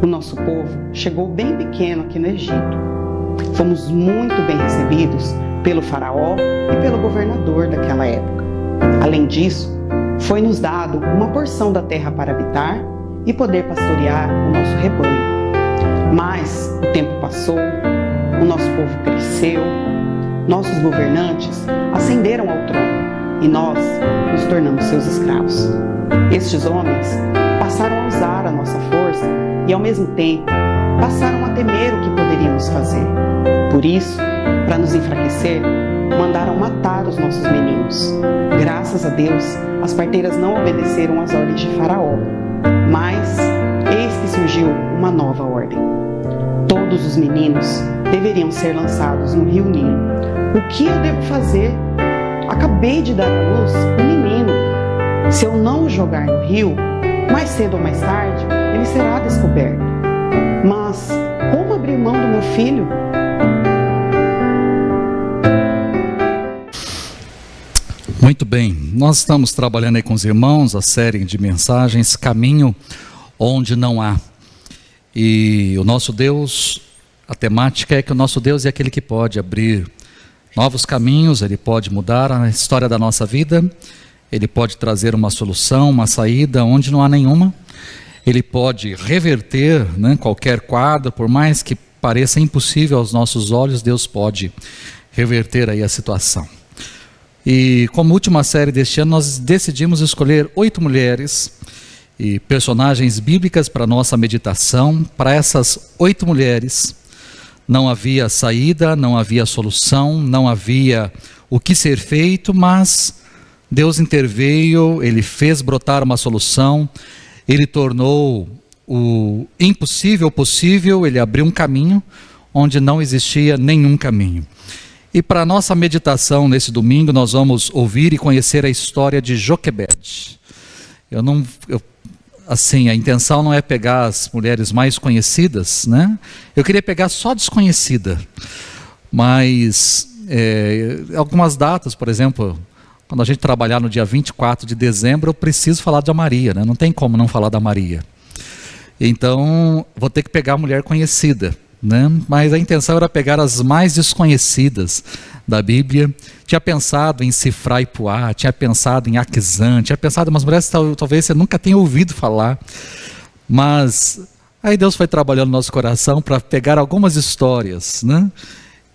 O nosso povo chegou bem pequeno aqui no Egito. Fomos muito bem recebidos pelo faraó e pelo governador daquela época. Além disso, foi-nos dado uma porção da terra para habitar e poder pastorear o nosso rebanho. Mas o tempo passou, o nosso povo cresceu, nossos governantes ascenderam ao trono e nós nos tornamos seus escravos. Estes homens passaram a usar a nossa força e, ao mesmo tempo, passaram a temer o que poderíamos fazer. Por isso, para nos enfraquecer, mandaram matar os nossos meninos. Graças a Deus, as parteiras não obedeceram às ordens de Faraó. Mas, eis que surgiu uma nova ordem. Todos os meninos deveriam ser lançados no rio Nilo. O que eu devo fazer? Acabei de dar à luz um menino. Se eu não o jogar no rio, mais cedo ou mais tarde, ele será descoberto. Mas como abrir mão do meu filho? Muito bem, nós estamos trabalhando aí com os irmãos a série de mensagens Caminho Onde Não Há. E o nosso Deus, a temática é que o nosso Deus é aquele que pode abrir novos caminhos, Ele pode mudar a história da nossa vida, Ele pode trazer uma solução, uma saída onde não há nenhuma, Ele pode reverter, qualquer quadro, por mais que pareça impossível aos nossos olhos, Deus pode reverter aí a situação. E como última série deste ano, nós decidimos escolher 8 mulheres e personagens bíblicas para nossa meditação. Para essas 8 mulheres, não havia saída, não havia solução, não havia o que ser feito, mas Deus interveio, Ele fez brotar uma solução, Ele tornou o impossível possível, Ele abriu um caminho onde não existia nenhum caminho. E para a nossa meditação nesse domingo, nós vamos ouvir e conhecer a história de Joquebede. A intenção não é pegar as mulheres mais conhecidas, Eu queria pegar só desconhecida. Mas algumas datas, por exemplo, quando a gente trabalhar no dia 24 de dezembro, eu preciso falar da Maria, Não tem como não falar da Maria. Então, vou ter que pegar a mulher conhecida. Mas a intenção era pegar as mais desconhecidas da Bíblia. Tinha pensado em Sifra e Puá, tinha pensado em Aquizã, tinha pensado em umas mulheres que talvez você nunca tenha ouvido falar, mas aí Deus foi trabalhando no nosso coração para pegar algumas histórias,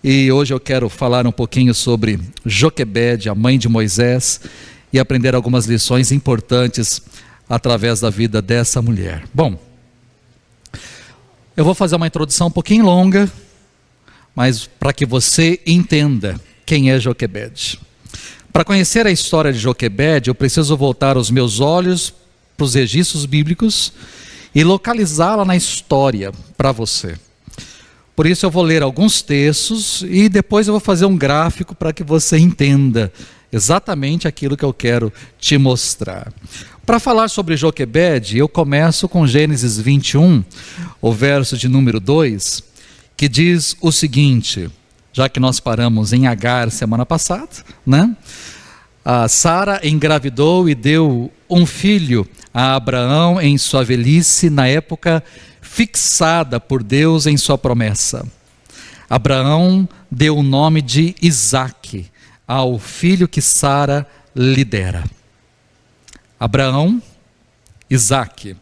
E hoje eu quero falar um pouquinho sobre Joquebede, a mãe de Moisés, e aprender algumas lições importantes através da vida dessa mulher. Bom, eu vou fazer uma introdução um pouquinho longa, mas para que você entenda quem é Joquebede. Para conhecer a história de Joquebede, eu preciso voltar os meus olhos para os registros bíblicos e localizá-la na história para você. Por isso eu vou ler alguns textos e depois eu vou fazer um gráfico para que você entenda exatamente aquilo que eu quero te mostrar. Para falar sobre Joquebede, eu começo com Gênesis 21, o verso de número 2, que diz o seguinte, já que nós paramos em Agar semana passada, A Sara engravidou e deu um filho a Abraão em sua velhice, na época fixada por Deus em sua promessa. Abraão deu o nome de Isaque ao filho que Sara lhe dera. Abraão, Isaque.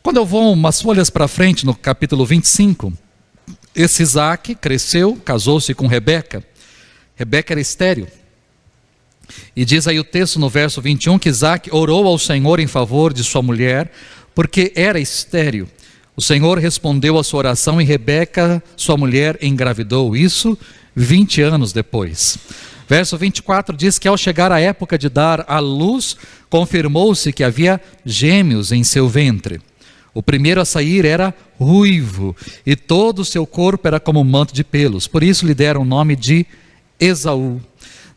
Quando eu vou umas folhas para frente, no capítulo 25, esse Isaque cresceu, casou-se com Rebeca. Rebeca era estéril. E diz aí o texto no verso 21 que Isaque orou ao Senhor em favor de sua mulher, porque era estéril. O Senhor respondeu à sua oração e Rebeca, sua mulher, engravidou. Isso 20 anos depois. Verso 24 diz que ao chegar a época de dar à luz, confirmou-se que havia gêmeos em seu ventre. O primeiro a sair era ruivo, e todo o seu corpo era como um manto de pelos. Por isso lhe deram o nome de Esaú.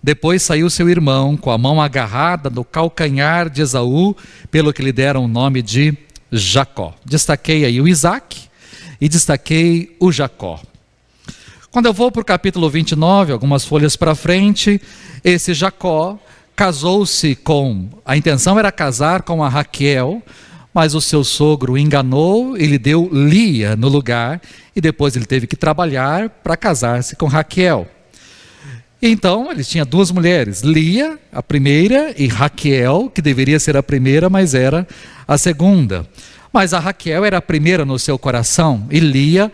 Depois saiu seu irmão, com a mão agarrada no calcanhar de Esaú, pelo que lhe deram o nome de Jacó. Destaquei aí o Isaque e destaquei o Jacó. Quando eu vou para o capítulo 29, algumas folhas para frente, esse Jacó casou-se com... A intenção era casar com a Raquel, mas o seu sogro o enganou e lhe deu Lia no lugar, e depois ele teve que trabalhar para casar-se com Raquel. Então ele tinha duas mulheres, Lia, a primeira, e Raquel, que deveria ser a primeira, mas era a segunda. Mas a Raquel era a primeira no seu coração, e Lia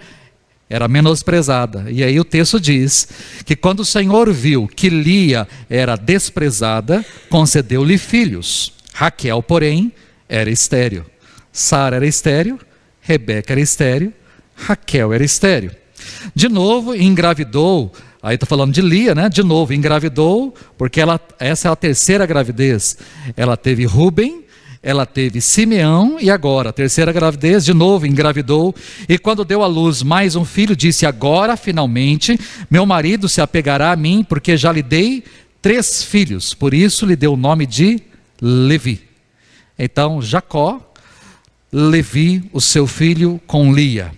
era menosprezada. E aí o texto diz que quando o Senhor viu que Lia era desprezada, concedeu-lhe filhos. Raquel, porém, era estéril. Sara era estéril, Rebeca era estéril, Raquel era estéril. De novo, engravidou. Aí está falando de Lia, né? De novo, engravidou, porque essa é a terceira gravidez. Ela teve Rúben, ela teve Simeão, e agora, a terceira gravidez, de novo, engravidou. E quando deu à luz mais um filho, disse: agora, finalmente, meu marido se apegará a mim, porque já lhe dei 3 filhos. Por isso lhe deu o nome de Levi. Então, Jacó, Levi, o seu filho, com Lia.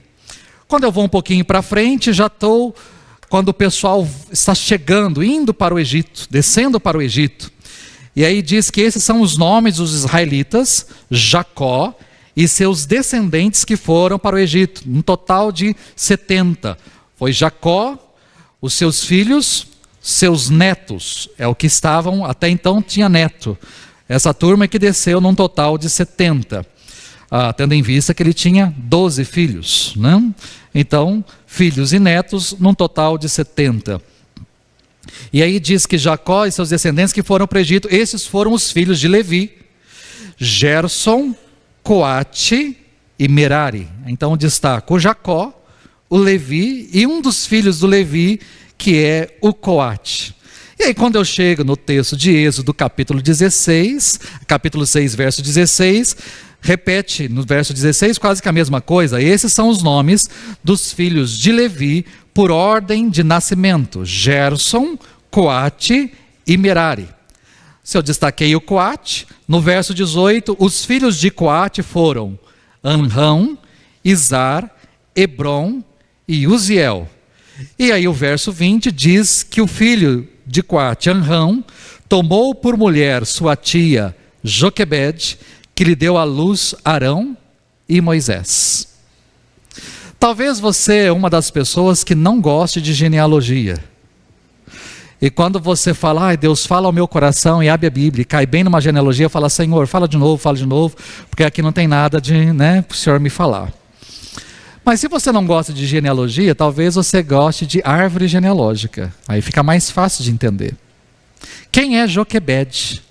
Quando eu vou um pouquinho para frente, já estou... Quando o pessoal está chegando, indo para o Egito, descendo para o Egito. E aí diz que esses são os nomes dos israelitas, Jacó e seus descendentes que foram para o Egito. Um total de 70. Foi Jacó, os seus filhos, seus netos. É o que estavam, até então tinha neto. Essa turma que desceu num total de 70. Tendo em vista que ele tinha 12 filhos, né? Então, filhos e netos, num total de 70. E aí diz que Jacó e seus descendentes que foram para o Egito, esses foram os filhos de Levi, Gerson, Coate e Merari. Então destaca o Jacó, o Levi e um dos filhos do Levi, que é o Coate. E aí quando eu chego no texto de Êxodo, capítulo 16, capítulo 6, verso 16... repete no verso 16 quase que a mesma coisa. Esses são os nomes dos filhos de Levi por ordem de nascimento: Gerson, Coate e Merari. Se eu destaquei o Coate, no verso 18, os filhos de Coate foram Amrão, Izar, Hebron e Uziel. E aí o verso 20 diz que o filho de Coate, Amrão, tomou por mulher sua tia Joquebede, que lhe deu à luz Arão e Moisés. Talvez você é uma das pessoas que não goste de genealogia. E quando você fala: ai, Deus, fala ao meu coração, e abre a Bíblia, e cai bem numa genealogia, fala: Senhor, fala de novo, porque aqui não tem nada para o Senhor me falar. Mas se você não gosta de genealogia, talvez você goste de árvore genealógica. Aí fica mais fácil de entender. Quem é Joquebede?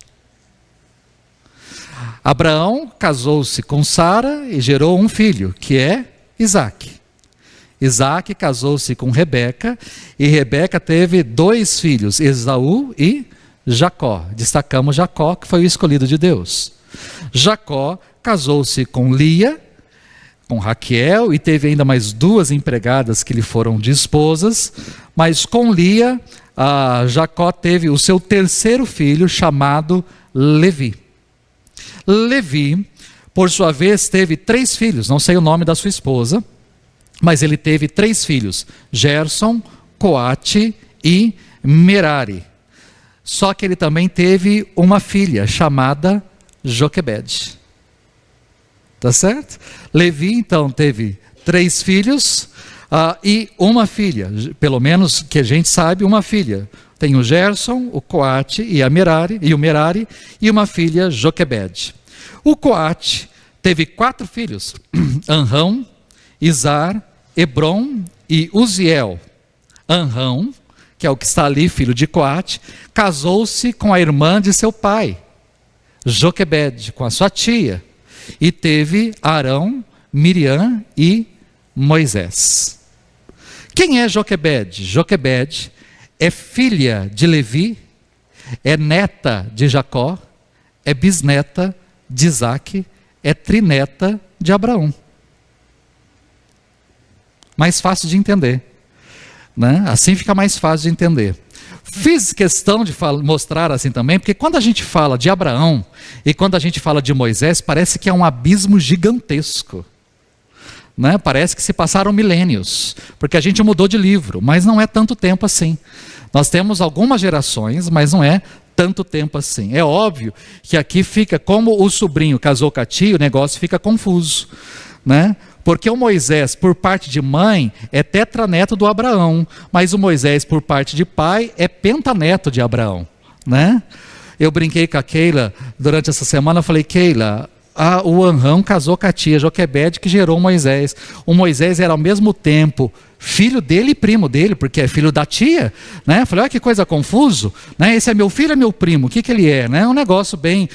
Abraão casou-se com Sara e gerou um filho, que é Isaque. Isaque casou-se com Rebeca, e Rebeca teve 2 filhos, Esaú e Jacó. Destacamos Jacó, que foi o escolhido de Deus. Jacó casou-se com Lia, com Raquel, e teve ainda mais 2 empregadas que lhe foram de esposas, mas com Lia, Jacó teve o seu terceiro filho, chamado Levi. Levi, por sua vez, teve 3 filhos, não sei o nome da sua esposa, mas ele teve 3 filhos, Gerson, Coate e Merari. Só que ele também teve uma filha chamada Joquebede. Tá certo? Levi, então, teve 3 filhos e uma filha, pelo menos que a gente sabe, uma filha. Tem o Gerson, o Coate e o Merari, e uma filha, Joquebede. O Coate teve 4 filhos, Amrão, Izar, Hebron e Uziel. Amrão, que é o que está ali, filho de Coate, casou-se com a irmã de seu pai, Joquebede, com a sua tia, e teve Arão, Miriam e Moisés. Quem é Joquebede? Joquebede é filha de Levi, é neta de Jacó, é bisneta de Isaque, é trineta de Abraão. Mais fácil de entender, né? Assim fica mais fácil de entender. Fiz questão de mostrar assim também, porque quando a gente fala de Abraão e quando a gente fala de Moisés, parece que é um abismo gigantesco. Né? Parece que se passaram milênios, porque a gente mudou de livro, mas não é tanto tempo assim. Nós temos algumas gerações, mas não é tanto tempo assim. É óbvio que aqui fica, como o sobrinho casou com a tia, o negócio fica confuso, né? Porque o Moisés, por parte de mãe, é tetraneto do Abraão, mas o Moisés, por parte de pai, é pentaneto de Abraão, né? Eu brinquei com a Keila durante essa semana, eu falei, Keila, o Anrão casou com a tia Joquebede, que gerou o Moisés. O Moisés era ao mesmo tempo filho dele e primo dele, porque é filho da tia, né? Eu falei, olha que coisa confuso, né? Esse é meu filho, é meu primo, o que ele é, né? Um negócio bem...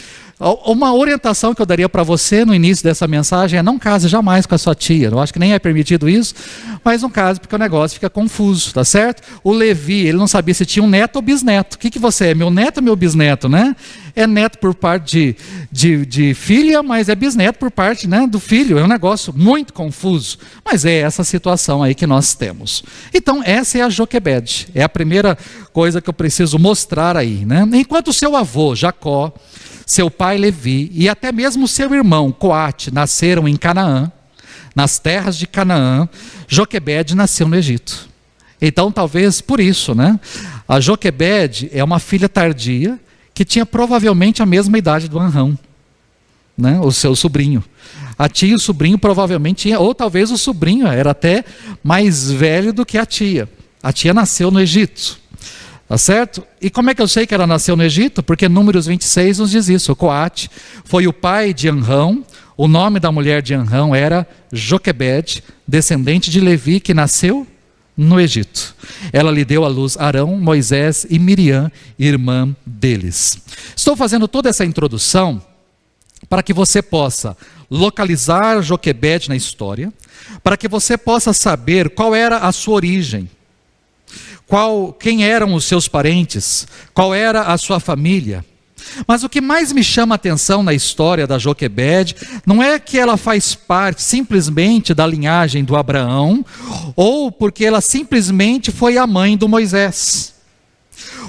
Uma orientação que eu daria para você no início dessa mensagem é: não case jamais com a sua tia. Eu acho que nem é permitido isso, mas não case porque o negócio fica confuso, tá certo? O Levi, ele não sabia se tinha um neto ou bisneto. O que você é, meu neto ou meu bisneto, né? É neto por parte de filha, mas é bisneto por parte, né, do filho. É um negócio muito confuso, mas é essa situação aí que nós temos. Então essa é a Joquebede, é a primeira coisa que eu preciso mostrar aí, né? Enquanto seu avô Jacó, seu pai Levi e até mesmo seu irmão Coate nasceram em Canaã, nas terras de Canaã, Joquebede nasceu no Egito. Então talvez por isso, né? A Joquebede é uma filha tardia que tinha provavelmente a mesma idade do Anrão, né? O seu sobrinho. A tia e o sobrinho provavelmente tinha, ou talvez o sobrinho era até mais velho do que a tia. A tia nasceu no Egito. Tá certo? E como é que eu sei que ela nasceu no Egito? Porque Números 26 nos diz isso. O Coate foi o pai de Anrão. O nome da mulher de Anrão era Joquebede, descendente de Levi, que nasceu no Egito. Ela lhe deu à luz Arão, Moisés e Miriam, irmã deles. Estou fazendo toda essa introdução para que você possa localizar Joquebede na história, para que você possa saber qual era a sua origem, quem eram os seus parentes, qual era a sua família. Mas o que mais me chama a atenção na história da Joquebede não é que ela faz parte simplesmente da linhagem do Abraão, ou porque ela simplesmente foi a mãe do Moisés.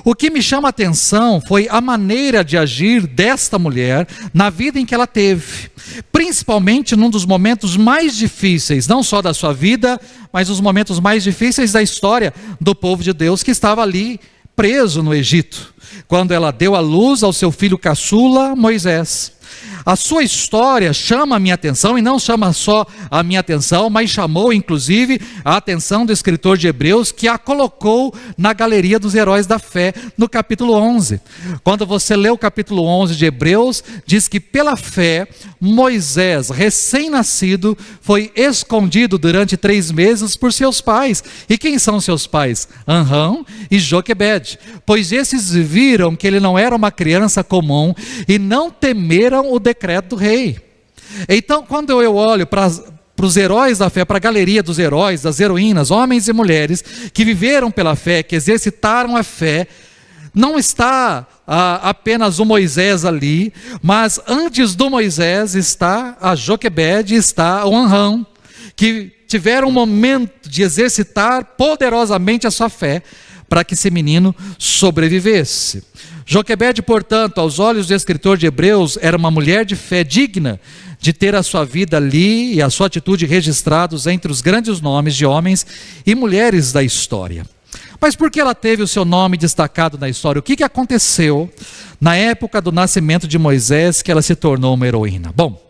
O que me chama a atenção foi a maneira de agir desta mulher na vida em que ela teve, principalmente num dos momentos mais difíceis, não só da sua vida, mas os momentos mais difíceis da história do povo de Deus, que estava ali preso no Egito, quando ela deu à luz ao seu filho caçula, Moisés. A sua história chama a minha atenção, e não chama só a minha atenção, mas chamou inclusive a atenção do escritor de Hebreus, que a colocou na galeria dos heróis da fé, no capítulo 11. Quando você lê o capítulo 11 de Hebreus, diz que pela fé, Moisés, recém-nascido, foi escondido durante 3 meses por seus pais. E quem são seus pais? Anrão e Joquebede, pois esses viram que ele não era uma criança comum e não temeram o decreto do rei. Então, quando eu olho para os heróis da fé, para a galeria dos heróis, das heroínas, homens e mulheres que viveram pela fé, que exercitaram a fé, não está apenas o Moisés ali, mas antes do Moisés está a Joquebede, está o Anrão, que tiveram um momento de exercitar poderosamente a sua fé para que esse menino sobrevivesse. Joquebede, portanto, aos olhos do escritor de Hebreus, era uma mulher de fé digna de ter a sua vida ali e a sua atitude registrados entre os grandes nomes de homens e mulheres da história. Mas por que ela teve o seu nome destacado na história? O que aconteceu na época do nascimento de Moisés que ela se tornou uma heroína? Bom,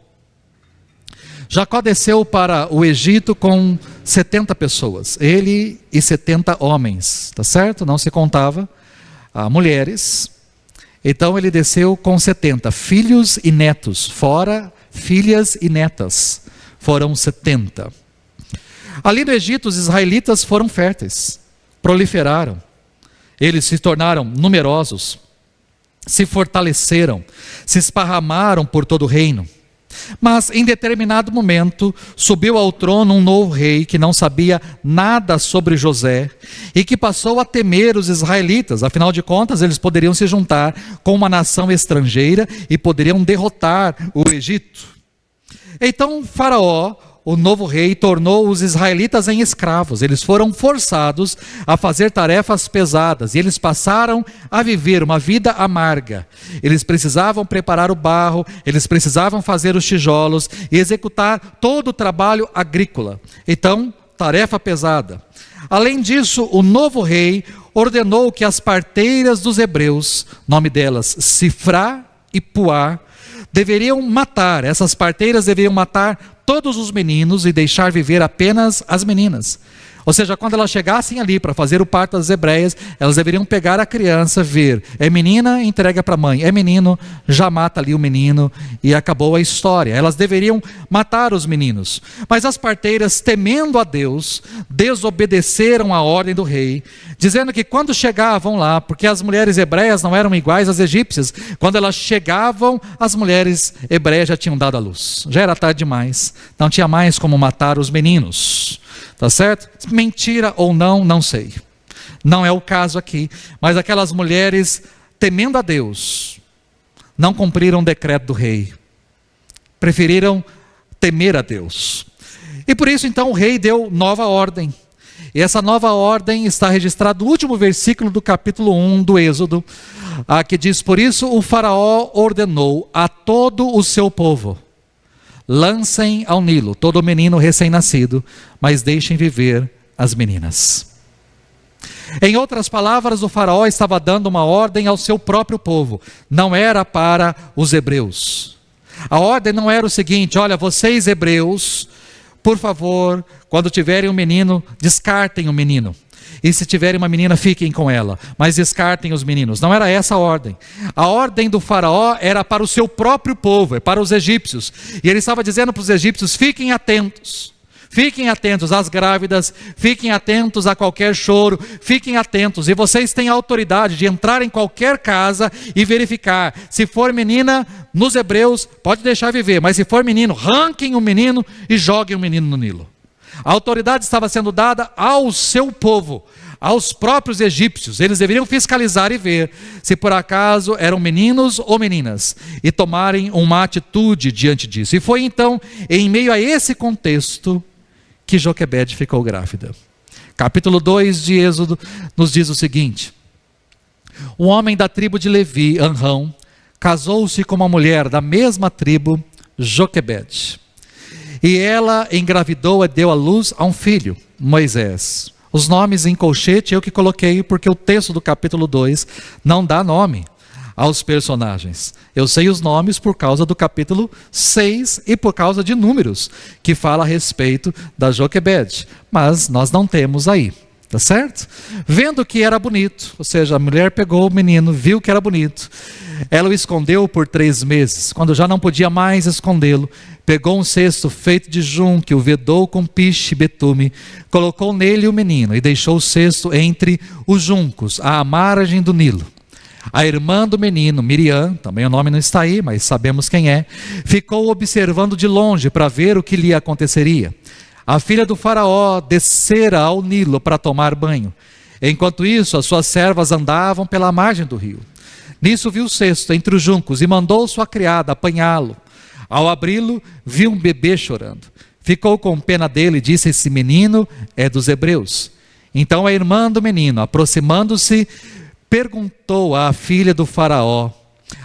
Jacó desceu para o Egito com 70 pessoas, ele e 70 homens, tá certo? Não se contava mulheres. Então ele desceu com 70 filhos e netos, fora filhas e netas, foram 70. Ali no Egito os israelitas foram férteis, proliferaram, eles se tornaram numerosos, se fortaleceram, se esparramaram por todo o reino. Mas em determinado momento subiu ao trono um novo rei que não sabia nada sobre José e que passou a temer os israelitas. Afinal de contas, eles poderiam se juntar com uma nação estrangeira e poderiam derrotar o Egito. Então Faraó, o novo rei, tornou os israelitas em escravos. Eles foram forçados a fazer tarefas pesadas e eles passaram a viver uma vida amarga. Eles precisavam preparar o barro, eles precisavam fazer os tijolos e executar todo o trabalho agrícola. Então, tarefa pesada. Além disso, o novo rei ordenou que as parteiras dos hebreus, nome delas Sifrá e Puá, deveriam matar, essas parteiras deveriam matar todos os meninos e deixar viver apenas as meninas. Ou seja, quando elas chegassem ali para fazer o parto das hebreias, elas deveriam pegar a criança, ver, é menina, entrega para a mãe, é menino, já mata ali o menino e acabou a história. Elas deveriam matar os meninos. Mas as parteiras, temendo a Deus, desobedeceram a ordem do rei, dizendo que quando chegavam lá, porque as mulheres hebreias não eram iguais às egípcias, quando elas chegavam, as mulheres hebreias já tinham dado à luz. Já era tarde demais, não tinha mais como matar os meninos. Tá certo? Mentira ou não, não sei. Não é o caso aqui. Mas aquelas mulheres, temendo a Deus, não cumpriram o decreto do rei. Preferiram temer a Deus. E por isso, então, o rei deu nova ordem. E essa nova ordem está registrada no último versículo do capítulo 1 do Êxodo, que diz: por isso o faraó ordenou a todo o seu povo: lancem ao Nilo todo menino recém-nascido, mas deixem viver as meninas. Em outras palavras, o faraó estava dando uma ordem ao seu próprio povo, não era para os hebreus. A ordem não era o seguinte: olha, vocês hebreus, por favor, quando tiverem um menino, descartem o menino. E se tiverem uma menina, fiquem com ela, mas descartem os meninos. Não era essa a ordem. A ordem do faraó era para o seu próprio povo, é para os egípcios. E ele estava dizendo para os egípcios: fiquem atentos às grávidas, fiquem atentos a qualquer choro, fiquem atentos. E vocês têm a autoridade de entrar em qualquer casa e verificar. Se for menina, nos hebreus, pode deixar viver, mas se for menino, arranquem o menino e joguem o menino no Nilo. A autoridade estava sendo dada ao seu povo, aos próprios egípcios. Eles deveriam fiscalizar e ver se por acaso eram meninos ou meninas, e tomarem uma atitude diante disso. E foi então, em meio a esse contexto, que Joquebede ficou grávida. Capítulo 2 de Êxodo nos diz o seguinte: um homem da tribo de Levi, Anrão, casou-se com uma mulher da mesma tribo, Joquebede. E ela engravidou e deu à luz a um filho, Moisés. Os nomes em colchete eu que coloquei, porque o texto do capítulo 2 não dá nome aos personagens. Eu sei os nomes por causa do capítulo 6 e por causa de Números, que fala a respeito da Joquebede. Mas nós não temos aí. Tá certo? Vendo que era bonito, ou seja, a mulher pegou o menino, viu que era bonito, ela o escondeu por 3 meses. Quando já não podia mais escondê-lo, pegou um cesto feito de junco, o vedou com piche e betume, colocou nele o menino e deixou o cesto entre os juncos, à margem do Nilo. A irmã do menino, Miriam, também o nome não está aí, mas sabemos quem é, ficou observando de longe para ver o que lhe aconteceria. A filha do faraó descera ao Nilo para tomar banho. Enquanto isso, as suas servas andavam pela margem do rio. Nisso viu o cesto entre os juncos e mandou sua criada apanhá-lo. Ao abri-lo, viu um bebê chorando. Ficou com pena dele e disse: esse menino é dos hebreus. Então a irmã do menino, aproximando-se, perguntou à filha do faraó: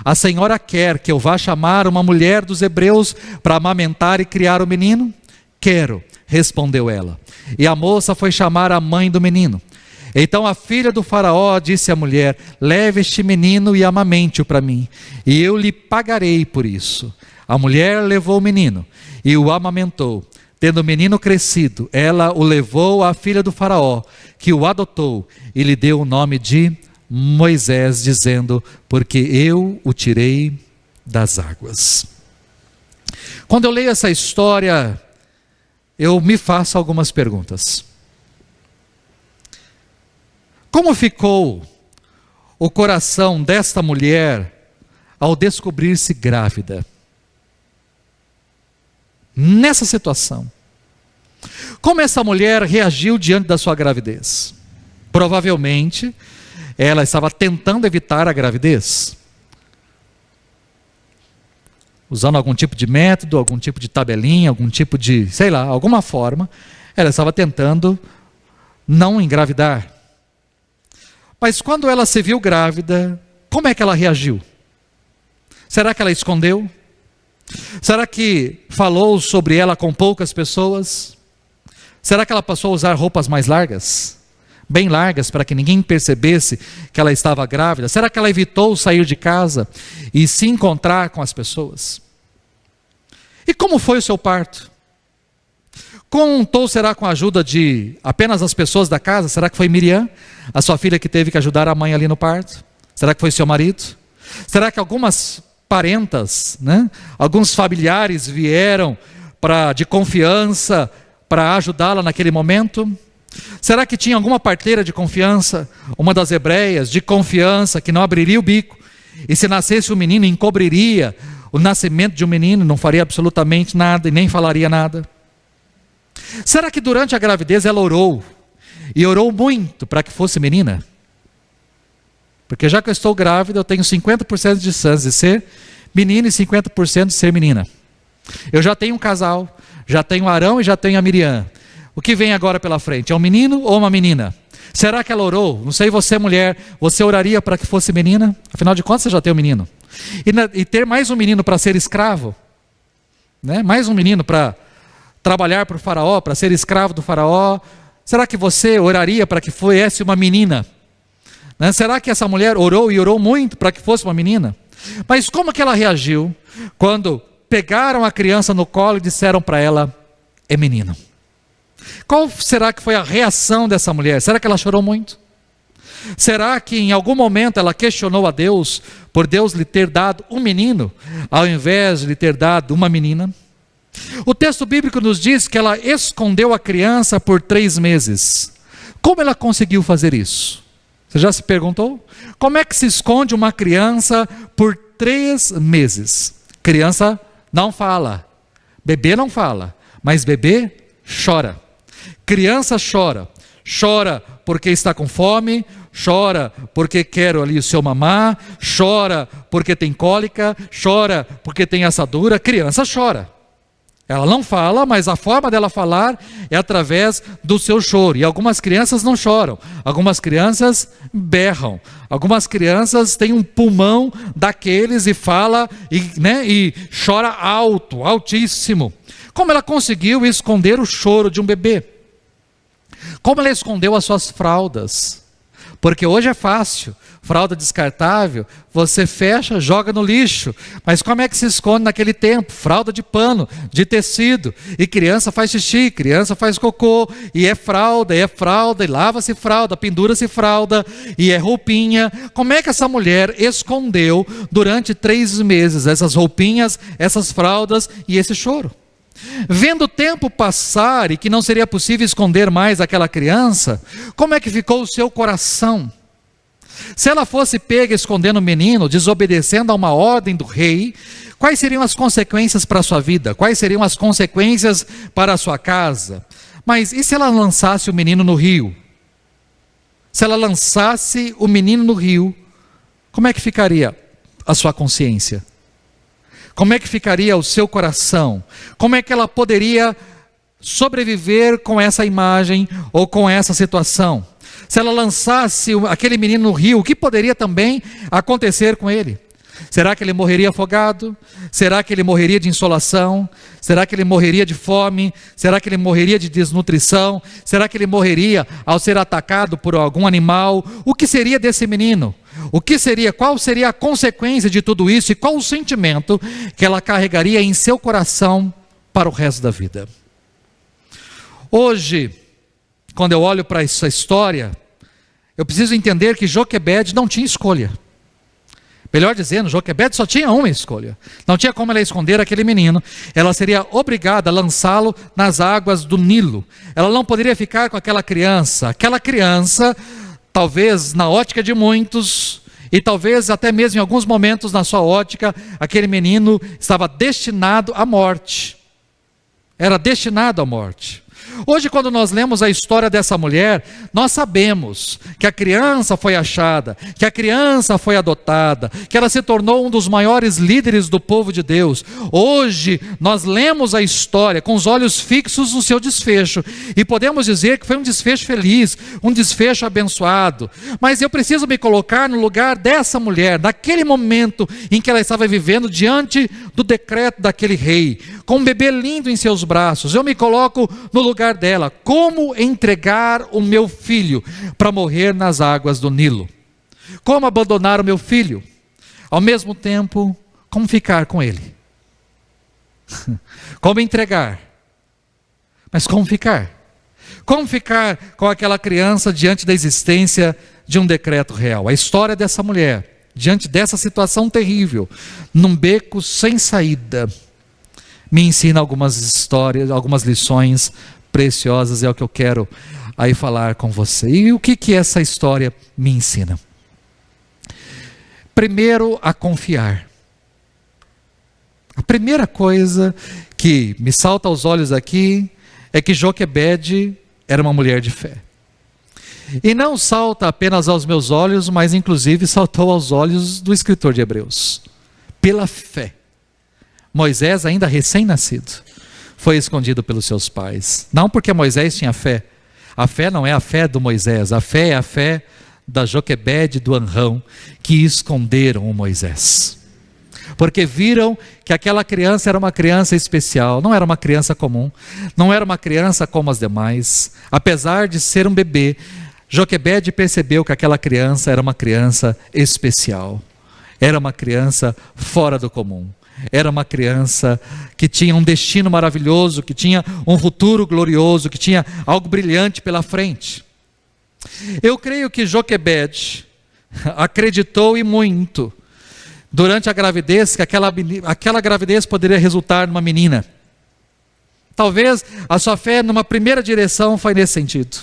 a senhora quer que eu vá chamar uma mulher dos hebreus para amamentar e criar o menino? Quero, respondeu ela. E a moça foi chamar a mãe do menino. Então a filha do faraó disse à mulher: leve este menino e amamente-o para mim, e eu lhe pagarei por isso. A mulher levou o menino e o amamentou. Tendo o menino crescido, ela o levou à filha do faraó, que o adotou e lhe deu o nome de Moisés, dizendo: porque eu o tirei das águas. Quando eu leio essa história, eu me faço algumas perguntas. Como ficou o coração desta mulher ao descobrir-se grávida? Nessa situação, como essa mulher reagiu diante da sua gravidez? Provavelmente, ela estava tentando evitar a gravidez, usando algum tipo de método, algum tipo de tabelinha, algum tipo de, sei lá, alguma forma, ela estava tentando não engravidar. Mas quando ela se viu grávida, como é que ela reagiu? Será que ela escondeu? Será que falou sobre ela com poucas pessoas? Será que ela passou a usar roupas mais largas? Bem largas, para que ninguém percebesse que ela estava grávida? Será que ela evitou sair de casa e se encontrar com as pessoas? E como foi o seu parto? Contou, será com a ajuda de apenas as pessoas da casa? Será que foi Miriam, a sua filha, que teve que ajudar a mãe ali no parto? Será que foi seu marido? Será que algumas parentas, alguns familiares vieram de confiança para ajudá-la naquele momento? Será que tinha alguma parteira de confiança, uma das hebreias, de confiança, que não abriria o bico, e se nascesse um menino, encobriria o nascimento de um menino, não faria absolutamente nada e nem falaria nada? Será que durante a gravidez ela orou, e orou muito para que fosse menina? Porque já que eu estou grávida, eu tenho 50% de chance de ser menino e 50% de ser menina. Eu já tenho um casal, já tenho Arão e já tenho a Miriam. O que vem agora pela frente? É um menino ou uma menina? Será que ela orou? Não sei, você mulher, você oraria para que fosse menina? Afinal de contas, você já tem um menino. E ter mais um menino para ser escravo? Mais um menino para trabalhar para o faraó, para ser escravo do faraó? Será que você oraria para que fosse uma menina? Será que essa mulher orou e orou muito para que fosse uma menina? Mas como que ela reagiu quando pegaram a criança no colo e disseram para ela, é menino? Qual será que foi a reação dessa mulher? Será que ela chorou muito? Será que em algum momento ela questionou a Deus por Deus lhe ter dado um menino ao invés de lhe ter dado uma menina? O texto bíblico nos diz que ela escondeu a criança por 3 meses. Como ela conseguiu fazer isso? Você já se perguntou? Como é que se esconde uma criança por 3 meses? Criança não fala, bebê não fala, mas bebê chora. Criança chora porque está com fome, chora porque quer ali o seu mamá, chora porque tem cólica, chora porque tem assadura. Criança chora. Ela não fala, mas a forma dela falar é através do seu choro. E algumas crianças não choram, algumas crianças berram, algumas crianças têm um pulmão daqueles e fala e chora alto, altíssimo. Como ela conseguiu esconder o choro de um bebê? Como ela escondeu as suas fraldas? Porque hoje é fácil, fralda descartável, você fecha, joga no lixo. Mas como é que se esconde naquele tempo? Fralda de pano, de tecido. E criança faz xixi, criança faz cocô. E é fralda, e lava-se fralda, pendura-se fralda, e é roupinha. Como é que essa mulher escondeu durante 3 meses essas roupinhas, essas fraldas e esse choro? Vendo o tempo passar e que não seria possível esconder mais aquela criança, como é que ficou o seu coração? Se ela fosse pega escondendo o menino, desobedecendo a uma ordem do rei, quais seriam as consequências para a sua vida? Quais seriam as consequências para a sua casa? Mas e se ela lançasse o menino no rio? Se ela lançasse o menino no rio, como é que ficaria a sua consciência? Como é que ficaria o seu coração? Como é que ela poderia sobreviver com essa imagem ou com essa situação? Se ela lançasse aquele menino no rio, o que poderia também acontecer com ele? Será que ele morreria afogado? Será que ele morreria de insolação? Será que ele morreria de fome? Será que ele morreria de desnutrição? Será que ele morreria ao ser atacado por algum animal? O que seria desse menino? Qual seria a consequência de tudo isso e qual o sentimento que ela carregaria em seu coração para o resto da vida? Hoje, quando eu olho para essa história, eu preciso entender que Joquebede não tinha escolha. Melhor dizendo, Joquebede só tinha uma escolha. Não tinha como ela esconder aquele menino. Ela seria obrigada a lançá-lo nas águas do Nilo. Ela não poderia ficar com aquela criança. Aquela criança, talvez na ótica de muitos, e talvez até mesmo em alguns momentos na sua ótica, aquele menino estava destinado à morte. Era destinado à morte. Hoje, quando nós lemos a história dessa mulher, nós sabemos que a criança foi achada, que a criança foi adotada, que ela se tornou um dos maiores líderes do povo de Deus. Hoje, nós lemos a história com os olhos fixos no seu desfecho, e podemos dizer que foi um desfecho feliz, um desfecho abençoado. Mas eu preciso me colocar no lugar dessa mulher, naquele momento em que ela estava vivendo diante do decreto daquele rei, com um bebê lindo em seus braços. Eu me coloco no lugar lugar dela. Como entregar o meu filho para morrer nas águas do Nilo? Como abandonar o meu filho? Ao mesmo tempo, como ficar com ele? Como entregar? Mas como ficar? Como ficar com aquela criança diante da existência de um decreto real? A história dessa mulher, diante dessa situação terrível, num beco sem saída, me ensina algumas histórias, algumas lições preciosas, é o que eu quero aí falar com você. E o que essa história me ensina? Primeiro, a confiar. A primeira coisa que me salta aos olhos aqui é que Joquebede era uma mulher de fé. E não salta apenas aos meus olhos, mas inclusive saltou aos olhos do escritor de Hebreus. Pela fé. Moisés, ainda recém-nascido, foi escondido pelos seus pais. Não porque Moisés tinha fé. A fé não é a fé do Moisés, a fé é a fé da Joquebede e do Anrão, que esconderam o Moisés. Porque viram que aquela criança era uma criança especial, não era uma criança comum, não era uma criança como as demais. Apesar de ser um bebê, Joquebede percebeu que aquela criança era uma criança especial, era uma criança fora do comum. Era uma criança que tinha um destino maravilhoso, que tinha um futuro glorioso, que tinha algo brilhante pela frente. Eu creio que Joquebede acreditou e muito durante a gravidez que aquela gravidez poderia resultar numa menina. Talvez a sua fé numa primeira direção foi nesse sentido.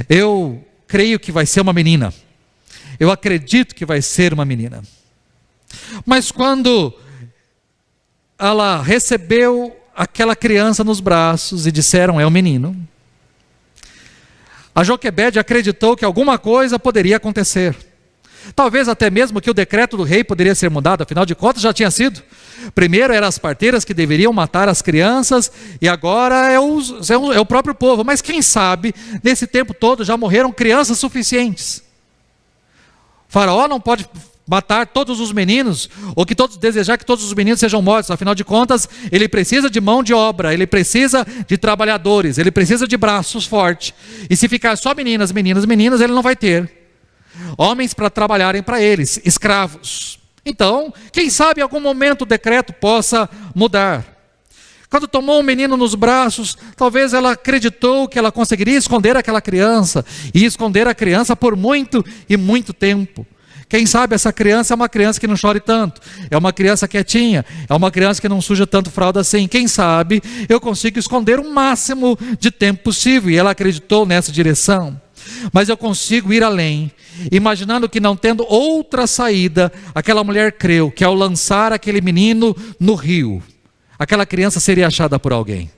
Eu creio que vai ser uma menina. Eu acredito que vai ser uma menina. Mas quando ela recebeu aquela criança nos braços e disseram, é um menino, a Joquebede acreditou que alguma coisa poderia acontecer. Talvez até mesmo que o decreto do rei poderia ser mudado, afinal de contas já tinha sido. Primeiro eram as parteiras que deveriam matar as crianças, e agora é o próprio povo. Mas quem sabe, nesse tempo todo já morreram crianças suficientes. Faraó não pode matar todos os meninos, ou desejar que todos os meninos sejam mortos. Afinal de contas, ele precisa de mão de obra, ele precisa de trabalhadores, ele precisa de braços fortes. E se ficar só meninas, ele não vai ter homens para trabalharem para eles, escravos. Então, quem sabe em algum momento o decreto possa mudar. Quando tomou um menino nos braços, talvez ela acreditou que ela conseguiria esconder aquela criança, e esconder a criança por muito e muito tempo. Quem sabe essa criança é uma criança que não chore tanto, é uma criança quietinha, é uma criança que não suja tanto fralda assim. Quem sabe eu consigo esconder o máximo de tempo possível, e ela acreditou nessa direção. Mas eu consigo ir além, imaginando que não tendo outra saída, aquela mulher creu que ao lançar aquele menino no rio, aquela criança seria achada por alguém.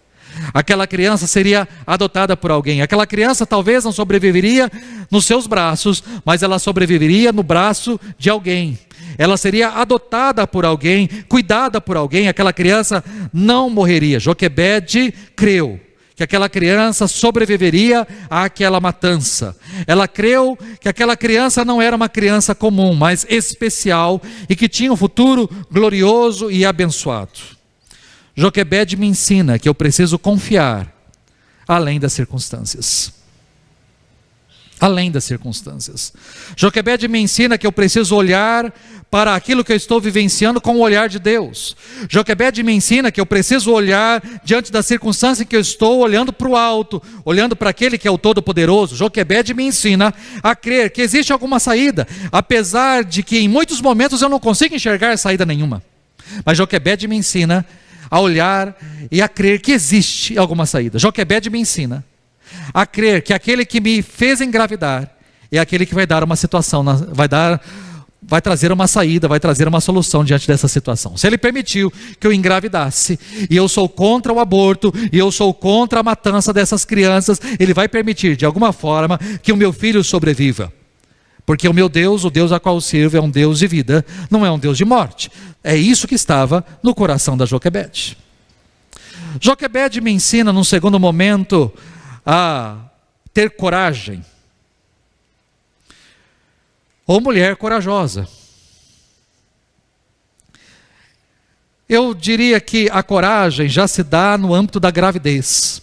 Aquela criança seria adotada por alguém. Aquela criança talvez não sobreviveria nos seus braços, mas ela sobreviveria no braço de alguém. Ela seria adotada por alguém, cuidada por alguém. Aquela criança não morreria. Joquebede creu que aquela criança sobreviveria àquela matança. Ela creu que aquela criança não era uma criança comum, mas especial, e que tinha um futuro glorioso e abençoado. Joquebede me ensina que eu preciso confiar além das circunstâncias. Além das circunstâncias. Joquebede me ensina que eu preciso olhar para aquilo que eu estou vivenciando com o olhar de Deus. Joquebede me ensina que eu preciso olhar diante da circunstância que eu estou, olhando para o alto, olhando para aquele que é o Todo-Poderoso. Joquebede me ensina a crer que existe alguma saída, apesar de que em muitos momentos eu não consigo enxergar saída nenhuma. Mas Joquebede me ensina a olhar e a crer que existe alguma saída. Joquebede me ensina a crer que aquele que me fez engravidar é aquele que vai dar uma situação, vai trazer uma saída, vai trazer uma solução diante dessa situação. Se ele permitiu que eu engravidasse, e eu sou contra o aborto, e eu sou contra a matança dessas crianças, ele vai permitir de alguma forma que o meu filho sobreviva. Porque o meu Deus, o Deus a qual eu sirvo, é um Deus de vida, não é um Deus de morte. É isso que estava no coração da Joquebede. Joquebede me ensina, num segundo momento, a ter coragem. Ou mulher corajosa. Eu diria que a coragem já se dá no âmbito da gravidez.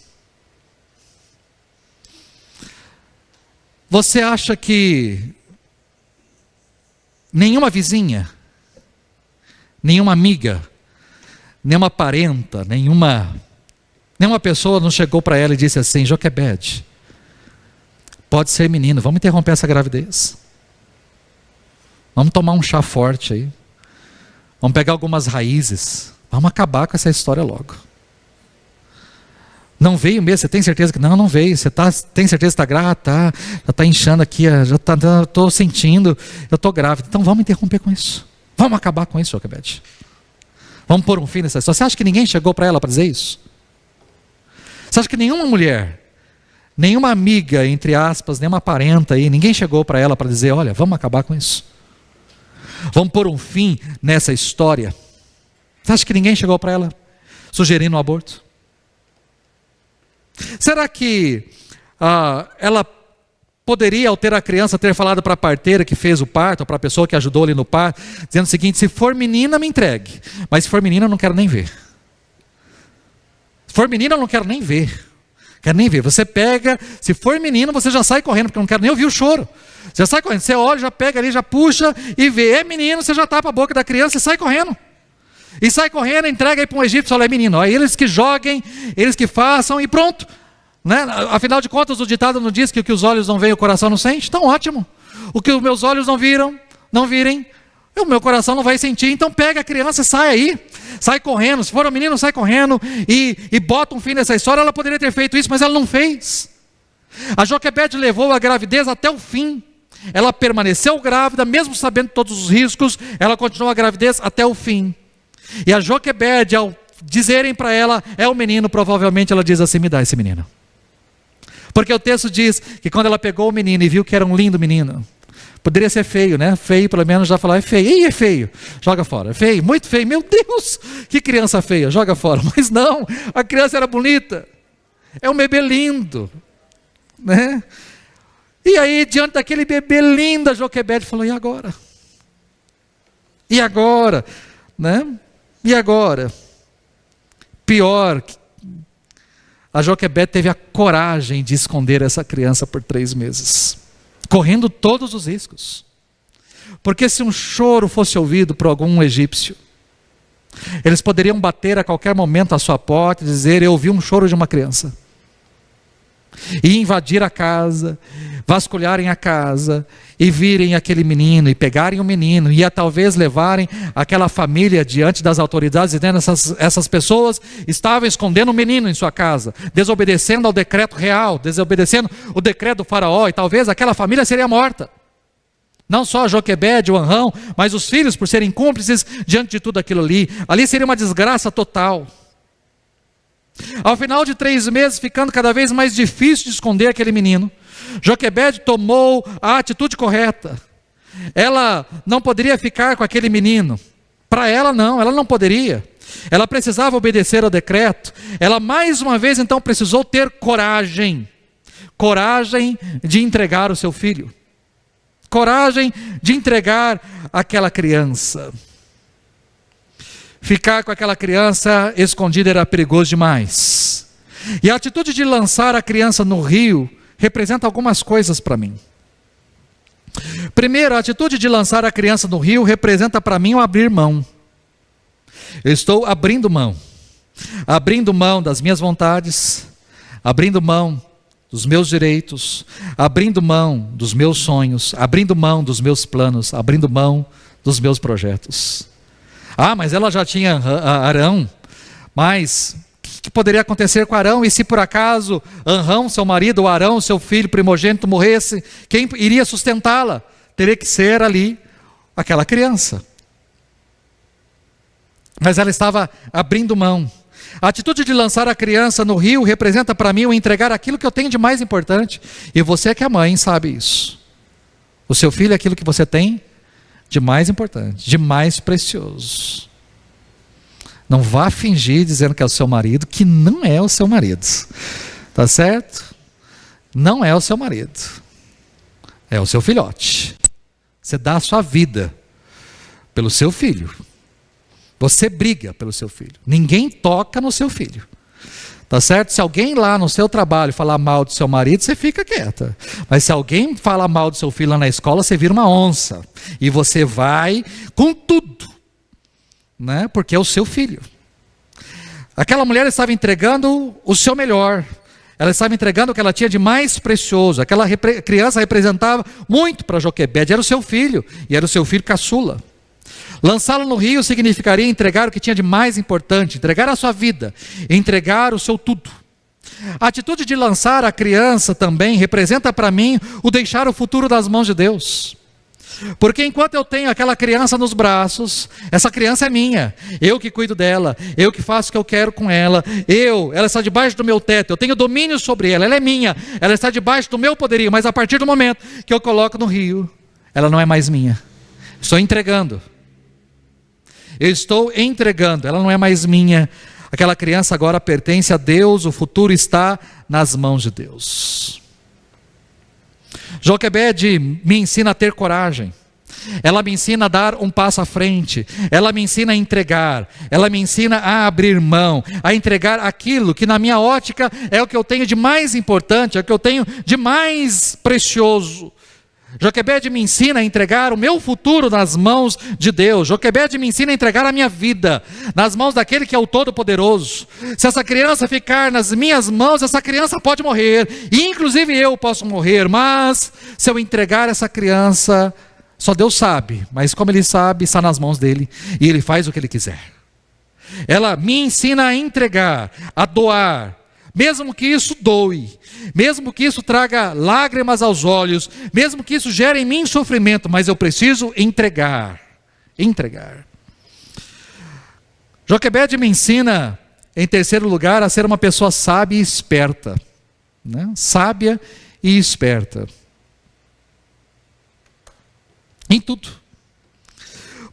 Você acha que nenhuma vizinha, nenhuma amiga, nenhuma parenta, nenhuma pessoa não chegou para ela e disse assim: Joquebede, pode ser menino, vamos interromper essa gravidez. Vamos tomar um chá forte aí. Vamos pegar algumas raízes. Vamos acabar com essa história logo. Não veio mesmo? Você tem certeza que não veio? Você tem certeza que está grávida? Tá, já está inchando aqui, estou sentindo, eu estou grávida. Então vamos interromper com isso. Vamos acabar com isso, Joquebede. Vamos pôr um fim nessa história. Você acha que ninguém chegou para ela para dizer isso? Você acha que nenhuma mulher, nenhuma amiga, entre aspas, nenhuma parenta aí, ninguém chegou para ela para dizer: olha, vamos acabar com isso? Vamos pôr um fim nessa história? Você acha que ninguém chegou para ela sugerindo um aborto? Será que ela poderia, ao ter a criança, ter falado para a parteira que fez o parto, ou para a pessoa que ajudou ali no parto, dizendo o seguinte: se for menina, me entregue, mas se for menina, eu não quero nem ver. Se for menina, eu não quero nem ver. Quero nem ver. Você pega, se for menino, você já sai correndo, porque eu não quero nem ouvir o choro. Você já sai correndo, você olha, já pega ali, já puxa e vê. É menino, você já tapa a boca da criança e sai correndo. E sai correndo, entrega aí para um egípcio: olha, é menino, aí eles que joguem, eles que façam e pronto. Né? Afinal de contas, o ditado não diz que o que os olhos não veem, o coração não sente? Então ótimo. O que os meus olhos não virem, o meu coração não vai sentir. Então pega a criança e sai aí. Sai correndo. Se for um menino, sai correndo e bota um fim nessa história. Ela poderia ter feito isso, mas ela não fez. A Joquebede levou a gravidez até o fim. Ela permaneceu grávida, mesmo sabendo todos os riscos, ela continuou a gravidez até o fim. E a Joquebede, ao dizerem para ela: é o menino, provavelmente ela diz assim: me dá esse menino. Porque o texto diz que quando ela pegou o menino e viu que era um lindo menino, poderia ser feio, né? Feio, pelo menos já falar: é feio. Ih, é feio. Joga fora. É feio, muito feio. Meu Deus, que criança feia. Joga fora. Mas não, a criança era bonita. É um bebê lindo, né? E aí, diante daquele bebê lindo, a Joquebede falou: e agora? E agora? Né? E agora? Pior, a Joquebede teve a coragem de esconder essa criança por 3 meses, correndo todos os riscos. Porque se um choro fosse ouvido por algum egípcio, eles poderiam bater a qualquer momento à sua porta e dizer: eu ouvi um choro de uma criança. E invadir a casa, vasculharem a casa, e virem aquele menino, e pegarem o menino, e talvez levarem aquela família diante das autoridades, dizendo: essas pessoas estavam escondendo o menino em sua casa, desobedecendo ao decreto real, desobedecendo o decreto do faraó, e talvez aquela família seria morta. Não só a Joquebede, o Anrão, mas os filhos, por serem cúmplices diante de tudo aquilo ali. Ali seria uma desgraça total. Ao final de 3 meses, ficando cada vez mais difícil de esconder aquele menino, Joquebede tomou a atitude correta. Ela não poderia ficar com aquele menino. Para ela não poderia. Ela precisava obedecer ao decreto. Ela mais uma vez então precisou ter coragem. Coragem de entregar o seu filho. Coragem de entregar aquela criança. Ficar com aquela criança escondida era perigoso demais. E a atitude de lançar a criança no rio representa algumas coisas para mim. Primeiro, a atitude de lançar a criança no rio representa para mim o abrir mão. Eu estou abrindo mão. Abrindo mão das minhas vontades, abrindo mão dos meus direitos, abrindo mão dos meus sonhos, abrindo mão dos meus planos, abrindo mão dos meus projetos. Ah, mas ela já tinha Arão. Mas o que poderia acontecer com Arão? E se por acaso Anrão, seu marido, ou Arão, seu filho primogênito, morresse, quem iria sustentá-la? Teria que ser ali aquela criança. Mas ela estava abrindo mão. A atitude de lançar a criança no rio representa para mim o entregar aquilo que eu tenho de mais importante. E você que é mãe sabe isso. O seu filho é aquilo que você tem de mais importante, de mais precioso. Não vá fingir dizendo que é o seu marido, que não é o seu marido. Tá certo? Não é o seu marido. É o seu filhote. Você dá a sua vida pelo seu filho. Você briga pelo seu filho. Ninguém toca no seu filho. Tá certo? Se alguém lá no seu trabalho falar mal do seu marido, você fica quieta. Mas se alguém falar mal do seu filho lá na escola, você vira uma onça. E você vai com tudo, né? Porque é o seu filho. Aquela mulher estava entregando o seu melhor. Ela estava entregando o que ela tinha de mais precioso. Aquela criança representava muito para Joquebede. Era o seu filho, e era o seu filho caçula. Lançá-lo no rio significaria entregar o que tinha de mais importante, entregar a sua vida, entregar o seu tudo. A atitude de lançar a criança também representa para mim o deixar o futuro das mãos de Deus. Porque enquanto eu tenho aquela criança nos braços, essa criança é minha, eu que cuido dela, eu que faço o que eu quero com ela, ela está debaixo do meu teto, eu tenho domínio sobre ela é minha, ela está debaixo do meu poderio, mas a partir do momento que eu coloco no rio, ela não é mais minha, estou entregando. Eu estou entregando, ela não é mais minha. Aquela criança agora pertence a Deus, o futuro está nas mãos de Deus. Joquebede me ensina a ter coragem. Ela me ensina a dar um passo à frente. Ela me ensina a entregar. Ela me ensina a abrir mão, a entregar aquilo que na minha ótica é o que eu tenho de mais importante, é o que eu tenho de mais precioso. Joquebede me ensina a entregar o meu futuro nas mãos de Deus. Joquebede me ensina a entregar a minha vida nas mãos daquele que é o Todo-Poderoso. Se essa criança ficar nas minhas mãos, essa criança pode morrer, e inclusive eu posso morrer, mas se eu entregar essa criança, só Deus sabe, mas como Ele sabe, está nas mãos dEle, e Ele faz o que Ele quiser. Ela me ensina a entregar, a doar, mesmo que isso doe, mesmo que isso traga lágrimas aos olhos, mesmo que isso gere em mim sofrimento, mas eu preciso entregar. Joquebede me ensina, em terceiro lugar, a ser uma pessoa sábia e esperta, né? Sábia e esperta. Em tudo.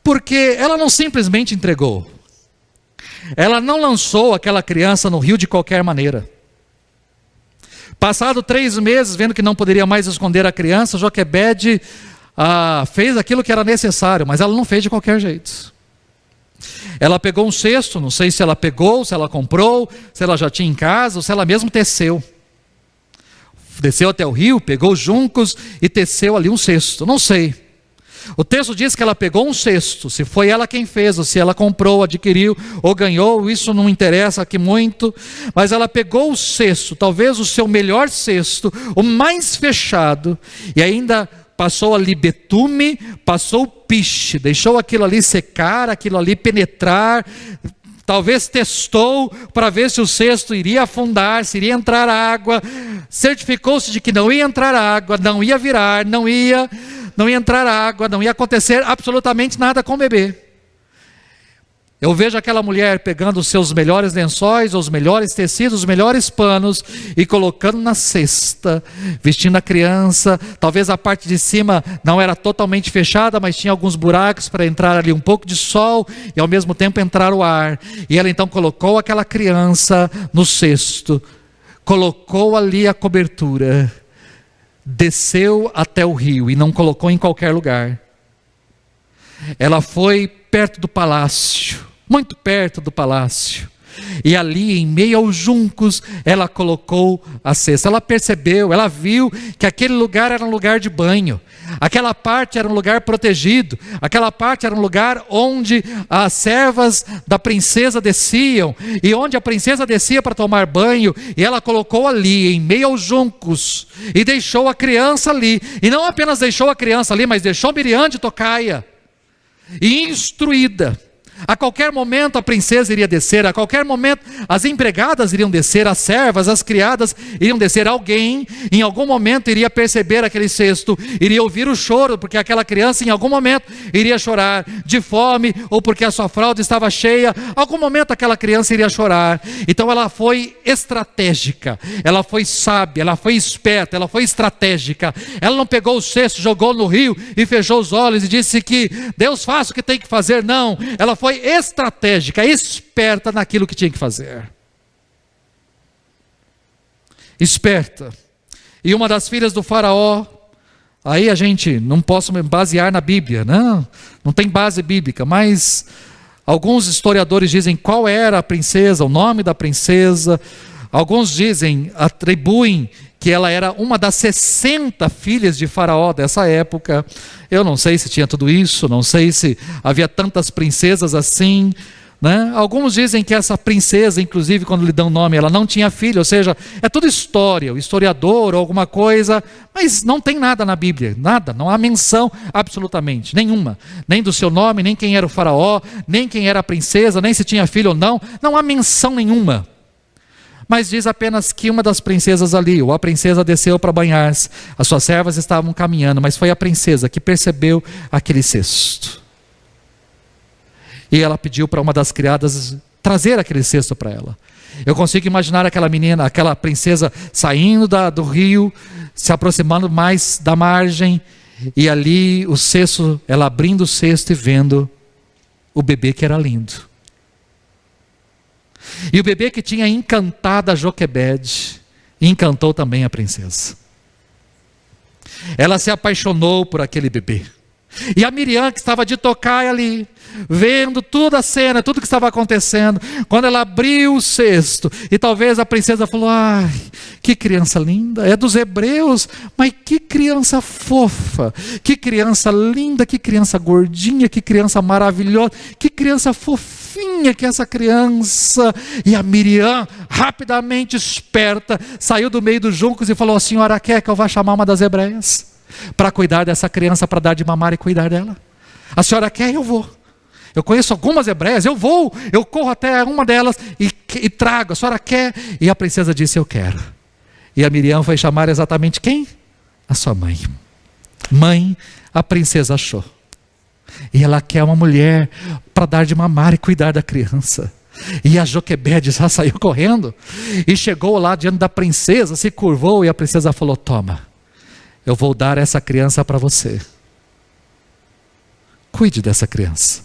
Porque ela não simplesmente entregou. Ela não lançou aquela criança no rio de qualquer maneira. Passado 3 meses, vendo que não poderia mais esconder a criança, Joquebede fez aquilo que era necessário, mas ela não fez de qualquer jeito. Ela pegou um cesto, não sei se ela pegou, se ela comprou, se ela já tinha em casa, ou se ela mesmo teceu. Desceu até o rio, pegou juncos e teceu ali um cesto, não sei. O texto diz que ela pegou um cesto, se foi ela quem fez, ou se ela comprou, adquiriu ou ganhou, isso não interessa aqui muito, mas ela pegou o cesto, talvez o seu melhor cesto, o mais fechado, e ainda passou ali betume, passou piche, deixou aquilo ali secar, aquilo ali penetrar, talvez testou para ver se o cesto iria afundar, se iria entrar água, certificou-se de que não ia entrar água, não ia virar, não ia entrar água, não ia acontecer absolutamente nada com o bebê. Eu vejo aquela mulher pegando os seus melhores lençóis, os melhores tecidos, os melhores panos e colocando na cesta, vestindo a criança. Talvez a parte de cima não era totalmente fechada, mas tinha alguns buracos para entrar ali um pouco de sol e ao mesmo tempo entrar o ar. E ela então colocou aquela criança no cesto, colocou ali a cobertura, desceu até o rio e não colocou em qualquer lugar. Ela foi perto do palácio, muito perto do palácio, e ali em meio aos juncos ela colocou a cesta. Ela percebeu, ela viu que aquele lugar era um lugar de banho, aquela parte era um lugar protegido, aquela parte era um lugar onde as servas da princesa desciam, e onde a princesa descia para tomar banho, e ela colocou ali em meio aos juncos, e deixou a criança ali, e não apenas deixou a criança ali, mas deixou Miriam de tocaia, e instruída. A qualquer momento a princesa iria descer, a qualquer momento as empregadas iriam descer, as servas, as criadas iriam descer. Alguém em algum momento iria perceber aquele cesto, iria ouvir o choro, porque aquela criança em algum momento iria chorar de fome, ou porque a sua fralda estava cheia. Algum momento aquela criança iria chorar. Então ela foi estratégica, ela foi sábia, ela foi esperta, ela foi estratégica. Ela não pegou o cesto, jogou no rio e fechou os olhos e disse que Deus faz o que tem que fazer. Não, ela foi estratégica, esperta naquilo que tinha que fazer. Esperta. E uma das filhas do faraó, aí a gente não posso me basear na Bíblia, não tem base bíblica, mas alguns historiadores dizem qual era a princesa, o nome da princesa, Alguns dizem, atribuem que ela era uma das 60 filhas de Faraó dessa época. Eu não sei se tinha tudo isso, não sei se havia tantas princesas assim, né? Alguns dizem que essa princesa, inclusive quando lhe dão nome, ela não tinha filho, ou seja, é tudo história, o historiador ou alguma coisa, mas não tem nada na Bíblia, nada, não há menção absolutamente, nenhuma, nem do seu nome, nem quem era o faraó, nem quem era a princesa, nem se tinha filho ou não, não há menção nenhuma. Mas diz apenas que uma das princesas ali, ou a princesa desceu para banhar-se, as suas servas estavam caminhando, mas foi a princesa que percebeu aquele cesto. E ela pediu para uma das criadas trazer aquele cesto para ela. Eu consigo imaginar aquela menina, aquela princesa saindo do rio, se aproximando mais da margem, e ali o cesto, ela abrindo o cesto e vendo o bebê que era lindo. E o bebê que tinha encantado a Joquebede, encantou também a princesa. Ela se apaixonou por aquele bebê. E a Miriam, que estava de tocaia ali, vendo toda a cena, tudo que estava acontecendo, quando ela abriu o cesto, e talvez a princesa falou: ai, que criança linda, é dos hebreus, mas que criança fofa, que criança linda, que criança gordinha, que criança maravilhosa, que criança fofinha que é essa criança. E a Miriam, rapidamente esperta, saiu do meio dos juncos e falou: a senhora quer que eu vá chamar uma das hebreias para cuidar dessa criança, para dar de mamar e cuidar dela? A senhora quer? Eu vou. Eu conheço algumas hebreias, eu corro até uma delas e trago. A senhora quer? E a princesa disse: eu quero. E a Miriam foi chamar exatamente quem? A sua mãe. Mãe, a princesa achou. E ela quer uma mulher para dar de mamar e cuidar da criança. E a Joquebede já saiu correndo e chegou lá diante da princesa, se curvou, e a princesa falou: toma, eu vou dar essa criança para você. Cuide dessa criança,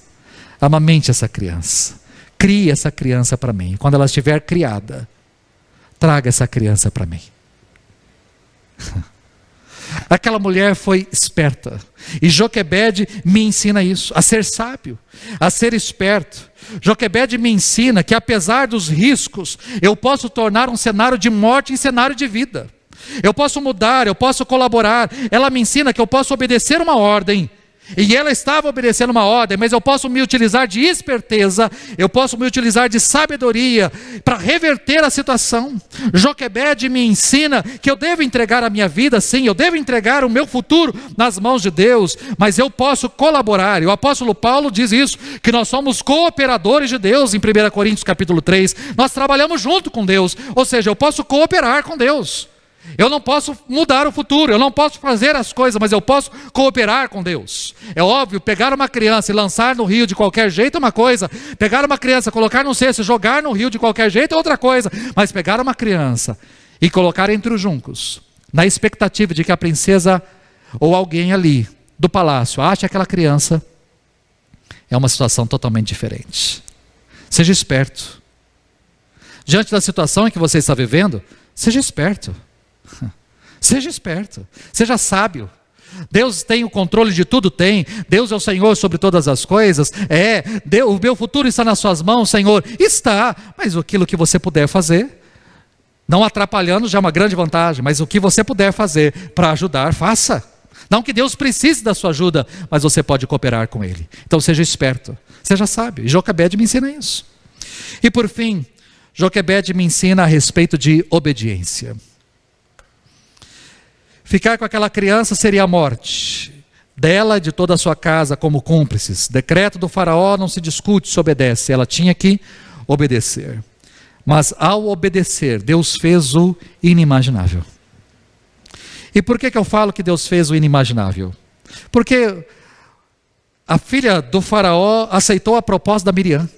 amamente essa criança, crie essa criança para mim. Quando ela estiver criada, traga essa criança para mim. Aquela mulher foi esperta, e Joquebede me ensina isso, a ser sábio, a ser esperto. Joquebede me ensina que apesar dos riscos, eu posso tornar um cenário de morte em cenário de vida. Eu posso mudar, eu posso colaborar. Ela me ensina que eu posso obedecer uma ordem, e ela estava obedecendo uma ordem, mas eu posso me utilizar de esperteza, eu posso me utilizar de sabedoria para reverter a situação. Joquebede me ensina que eu devo entregar a minha vida, sim, eu devo entregar o meu futuro nas mãos de Deus, mas eu posso colaborar. E o apóstolo Paulo diz isso, que nós somos cooperadores de Deus em 1 Coríntios capítulo 3, nós trabalhamos junto com Deus, ou seja, eu posso cooperar com Deus. Eu não posso mudar o futuro, eu não posso fazer as coisas, mas eu posso cooperar com Deus. É óbvio, pegar uma criança e lançar no rio de qualquer jeito é uma coisa, pegar uma criança, colocar num cesto e jogar no rio de qualquer jeito é outra coisa, mas pegar uma criança e colocar entre os juncos, na expectativa de que a princesa ou alguém ali do palácio ache aquela criança, é uma situação totalmente diferente. Seja esperto. Diante da situação em que você está vivendo, seja esperto. Seja esperto, seja sábio. Deus tem o controle de tudo, tem. Deus é o Senhor sobre todas as coisas. O meu futuro está nas suas mãos, Senhor. Está, mas aquilo que você puder fazer, não atrapalhando já é uma grande vantagem, mas o que você puder fazer para ajudar, faça. Não que Deus precise da sua ajuda, mas você pode cooperar com Ele. Então seja esperto, seja sábio. E Joquebede me ensina isso. E por fim, Joquebede me ensina a respeito de obediência. Ficar com aquela criança seria a morte dela e de toda a sua casa como cúmplices. Decreto do faraó não se discute, se obedece. Ela tinha que obedecer. Mas ao obedecer, Deus fez o inimaginável. E por que eu falo que Deus fez o inimaginável? Porque a filha do faraó aceitou a proposta da Miriam.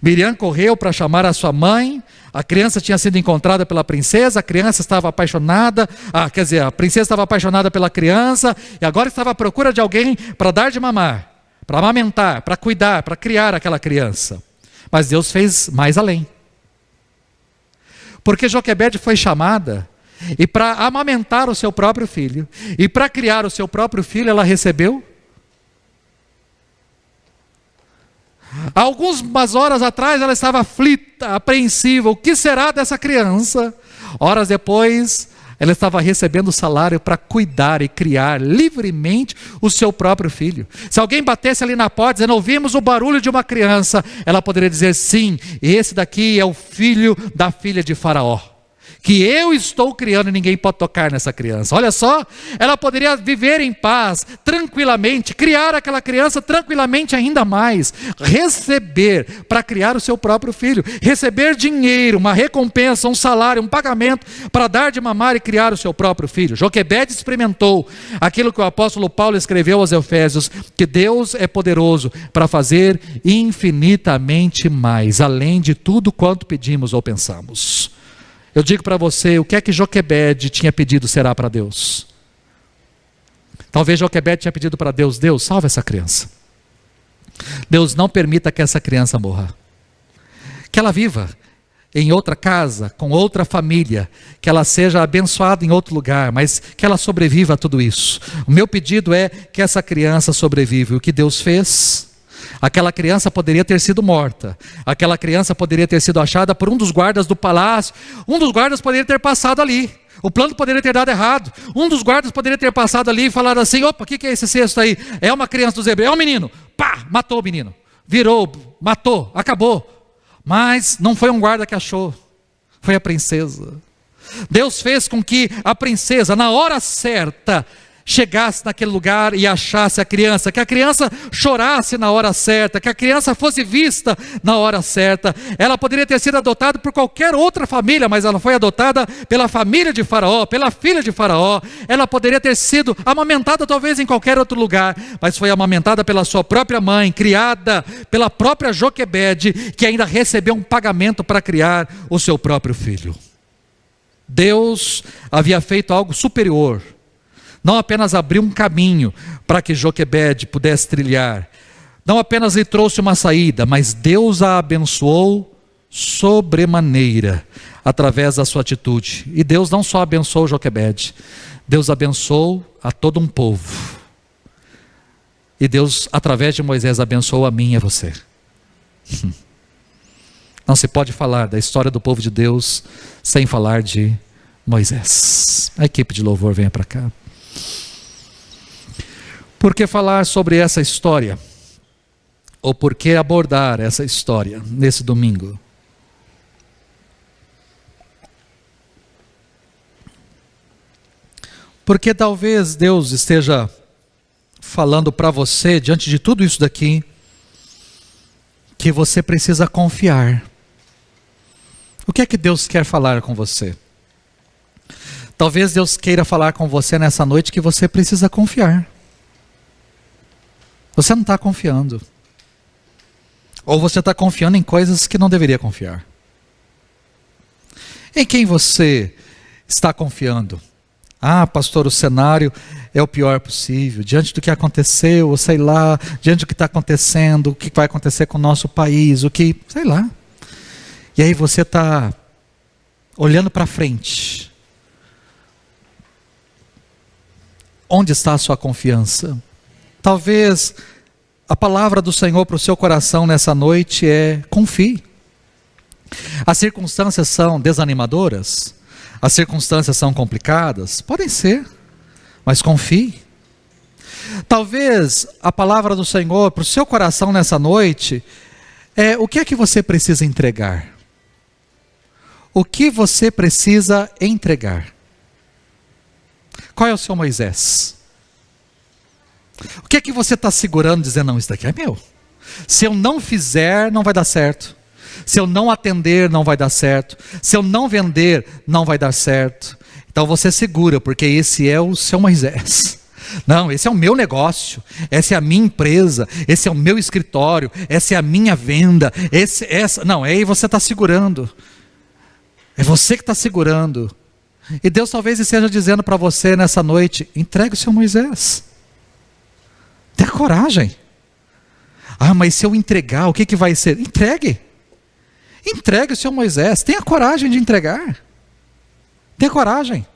Miriam correu para chamar a sua mãe. A criança tinha sido encontrada pela princesa, a criança estava apaixonada, a princesa estava apaixonada pela criança, e agora estava à procura de alguém para dar de mamar, para amamentar, para cuidar, para criar aquela criança. Mas Deus fez mais além. Porque Joquebede foi chamada, e para amamentar o seu próprio filho, e para criar o seu próprio filho, ela recebeu Algumas horas atrás ela estava aflita, apreensiva. O que será dessa criança? Horas depois, ela estava recebendo o salário para cuidar e criar livremente o seu próprio filho. Se alguém batesse ali na porta dizendo, ouvimos o barulho de uma criança, ela poderia dizer, sim, esse daqui é o filho da filha de Faraó, que eu estou criando e ninguém pode tocar nessa criança. Olha só, ela poderia viver em paz, tranquilamente, criar aquela criança tranquilamente ainda mais, receber para criar o seu próprio filho, receber dinheiro, uma recompensa, um salário, um pagamento para dar de mamar e criar o seu próprio filho. Joquebede experimentou aquilo que o apóstolo Paulo escreveu aos Efésios, que Deus é poderoso para fazer infinitamente mais, além de tudo quanto pedimos ou pensamos. Eu digo para você, o que é que Joquebede tinha pedido será para Deus? Talvez Joquebede tinha pedido para Deus, Deus, salva essa criança. Deus, não permita que essa criança morra. Que ela viva em outra casa, com outra família, que ela seja abençoada em outro lugar, mas que ela sobreviva a tudo isso. O meu pedido é que essa criança sobreviva. E o que Deus fez? Aquela criança poderia ter sido morta, aquela criança poderia ter sido achada por um dos guardas do palácio, um dos guardas poderia ter passado ali, o plano poderia ter dado errado, um dos guardas poderia ter passado ali e falado assim, opa, o que é esse cesto aí? É uma criança dos hebreus, é um menino, pá, matou o menino, virou, matou, acabou. Mas não foi um guarda que achou, foi a princesa. Deus fez com que a princesa, na hora certa, chegasse naquele lugar e achasse a criança, que a criança chorasse na hora certa, que a criança fosse vista na hora certa. Ela poderia ter sido adotada por qualquer outra família, mas ela foi adotada pela família de Faraó, pela filha de Faraó. Ela poderia ter sido amamentada talvez em qualquer outro lugar, mas foi amamentada pela sua própria mãe, criada pela própria Joquebede, que ainda recebeu um pagamento para criar o seu próprio filho. Deus havia feito algo superior. Não apenas abriu um caminho para que Joquebede pudesse trilhar, não apenas lhe trouxe uma saída, mas Deus a abençoou sobremaneira através da sua atitude. E Deus não só abençoou Joquebede, Deus abençoou a todo um povo. E Deus, através de Moisés, abençoou a mim e a você. Não se pode falar da história do povo de Deus sem falar de Moisés. A equipe de louvor venha para cá. Por que falar sobre essa história? Ou por que abordar essa história nesse domingo? Porque talvez Deus esteja falando para você, diante de tudo isso daqui, que você precisa confiar. O que é que Deus quer falar com você? Talvez Deus queira falar com você nessa noite que você precisa confiar. Você não está confiando. Ou você está confiando em coisas que não deveria confiar. Em quem você está confiando? Ah, pastor, o cenário é o pior possível. Diante do que aconteceu, ou sei lá, diante do que está acontecendo, o que vai acontecer com o nosso país, o que, sei lá. E aí você está olhando para frente. Onde está a sua confiança? Talvez a palavra do Senhor para o seu coração nessa noite é: confie. As circunstâncias são desanimadoras, as circunstâncias são complicadas, podem ser, mas confie. Talvez a palavra do Senhor para o seu coração nessa noite é: o que é que você precisa entregar? O que você precisa entregar? Qual é o seu Moisés? O que é que você está segurando, dizendo: não, isso daqui é meu. Se eu não fizer, não vai dar certo. Se eu não atender, não vai dar certo. Se eu não vender, não vai dar certo. Então você segura, porque esse é o seu Moisés. Não, esse é o meu negócio, essa é a minha empresa, esse é o meu escritório, essa é a minha venda, não, aí você está segurando. É você que está segurando. E Deus talvez esteja dizendo para você nessa noite: entregue o seu Moisés. Tenha coragem. Ah, mas se eu entregar, o que vai ser? Entregue. Entregue o seu Moisés. Tenha coragem de entregar. Tenha coragem.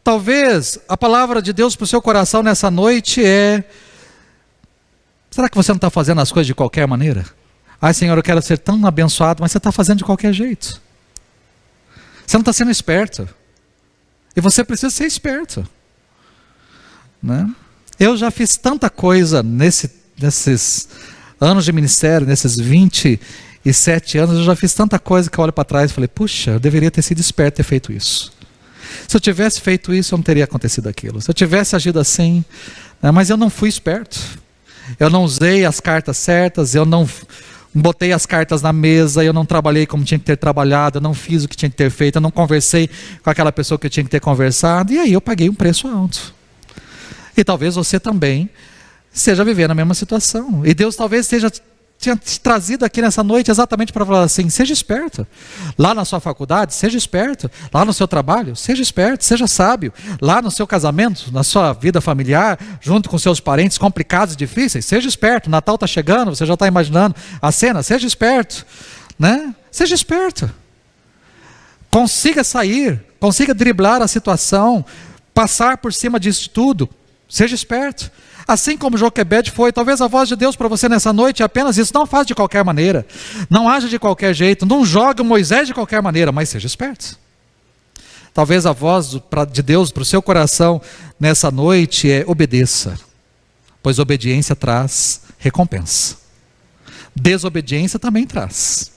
Talvez a palavra de Deus para o seu coração nessa noite é: Será que você não está fazendo as coisas de qualquer maneira? Ai, Senhor, eu quero ser tão abençoado, mas você está fazendo de qualquer jeito. Você não está sendo esperto. E você precisa ser esperto. Né? Eu já fiz tanta coisa nesses anos de ministério, nesses 27 anos, eu já fiz tanta coisa que eu olho para trás e falei, puxa, eu deveria ter sido esperto e ter feito isso. Se eu tivesse feito isso, não teria acontecido aquilo. Se eu tivesse agido assim, né? Mas eu não fui esperto. Eu não usei as cartas certas, eu não botei as cartas na mesa, eu não trabalhei como tinha que ter trabalhado, eu não fiz o que tinha que ter feito, eu não conversei com aquela pessoa que eu tinha que ter conversado, e aí eu paguei um preço alto. E talvez você também esteja vivendo a mesma situação. E Deus talvez tenha te trazido aqui nessa noite exatamente para falar assim, seja esperto. Lá na sua faculdade, seja esperto. Lá no seu trabalho, seja esperto, seja sábio. Lá no seu casamento, na sua vida familiar, junto com seus parentes complicados e difíceis, seja esperto. Natal está chegando, você já está imaginando a cena, seja esperto. Né? Seja esperto. Consiga sair, consiga driblar a situação, passar por cima disso tudo. Seja esperto. Assim como Joquebede foi, talvez a voz de Deus para você nessa noite é apenas isso, não faz de qualquer maneira, não haja de qualquer jeito, não jogue o Moisés de qualquer maneira, mas seja esperto. Talvez a voz de Deus para o seu coração nessa noite é obedeça, pois obediência traz recompensa. Desobediência também traz,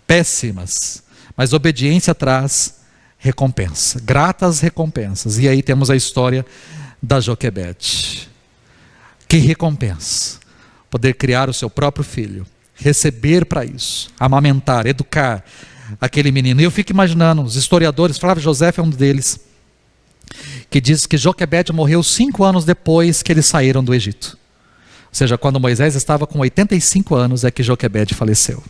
péssimas, mas obediência traz recompensa, gratas recompensas. E aí temos a história da Joquebede. Que recompensa, poder criar o seu próprio filho, receber para isso, amamentar, educar aquele menino. E eu fico imaginando, os historiadores, Flávio José é um deles, que diz que Joquebede morreu 5 anos depois que eles saíram do Egito. Ou seja, quando Moisés estava com 85 anos é que Joquebede faleceu.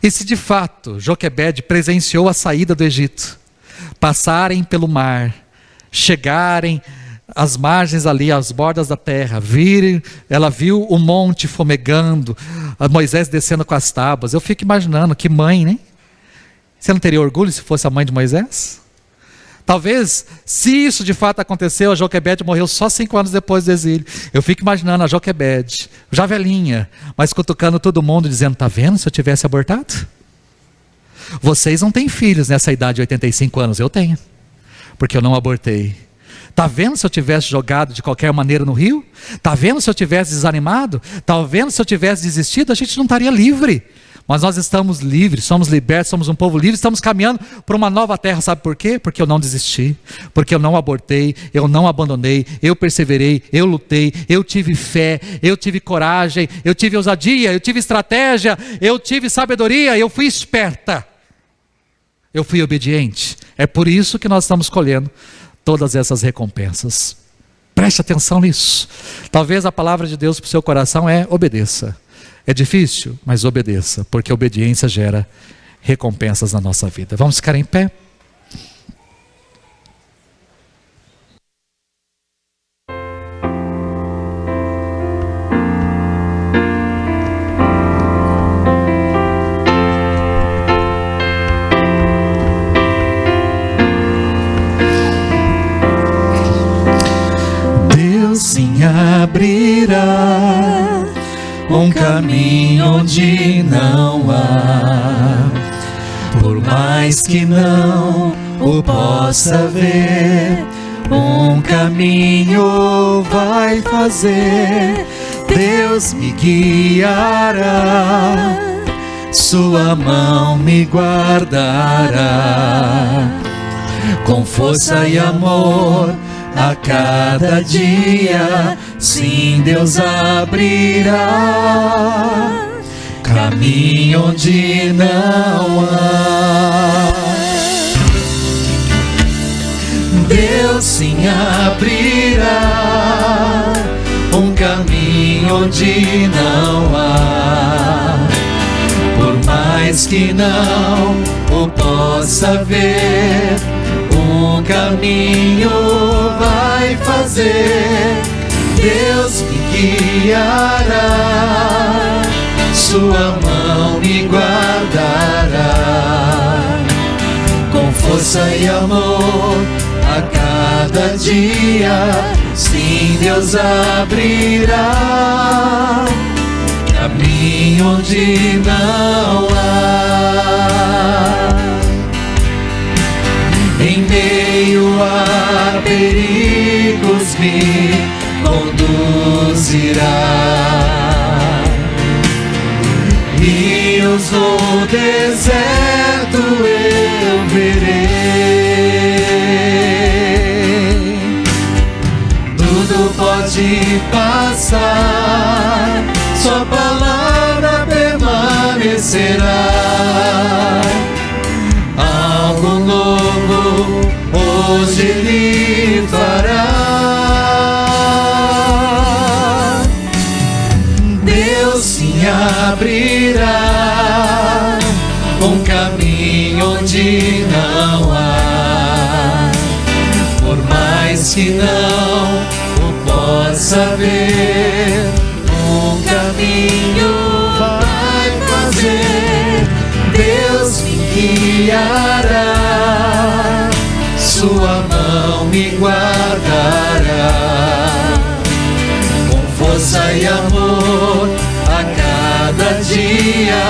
E se de fato Joquebede presenciou a saída do Egito, passarem pelo mar, chegarem às margens ali, às bordas da terra, ela viu o monte fumegando, Moisés descendo com as tábuas. Eu fico imaginando, que mãe, né? Você não teria orgulho se fosse a mãe de Moisés? Talvez, se isso de fato aconteceu, a Joquebede morreu só 5 anos depois do exílio. Eu fico imaginando a Joquebede, já velhinha, mas cutucando todo mundo, dizendo, tá vendo se eu tivesse abortado? Vocês não têm filhos nessa idade de 85 anos, eu tenho, porque eu não abortei. Está vendo se eu tivesse jogado de qualquer maneira no rio? Está vendo se eu tivesse desanimado? Está vendo se eu tivesse desistido? A gente não estaria livre. Mas nós estamos livres, somos libertos, somos um povo livre, estamos caminhando para uma nova terra. Sabe por quê? Porque eu não desisti, porque eu não abortei, eu não abandonei, eu perseverei, eu lutei, eu tive fé, eu tive coragem, eu tive ousadia, eu tive estratégia, eu tive sabedoria, eu fui esperta. Eu fui obediente. É por isso que nós estamos colhendo todas essas recompensas. Preste atenção nisso. Talvez a palavra de Deus para o seu coração é obedeça. É difícil, mas obedeça, porque a obediência gera recompensas na nossa vida. Vamos ficar em pé? Sim, abrirá um caminho onde não há, por mais que não o possa ver, um caminho vai fazer. Deus me guiará, sua mão me guardará, com força e amor a cada dia. Sim, Deus abrirá caminho onde não há. Deus sim abrirá um caminho onde não há, por mais que não o possa ver, um caminho vai fazer. Deus me guiará, sua mão me guardará, com força e amor a cada dia. sim, Deus abrirá caminho onde não há. Em meio a perigos me conduzirá, rios no deserto eu verei. Tudo pode passar, sua palavra permanecerá. Algo novo hoje Ele fará. Deus sim abrirá um caminho onde não há. Por mais que não o possa ver, um caminho vai fazer. Deus me guiará, sua mão me guardará. Com força e amor a cada dia,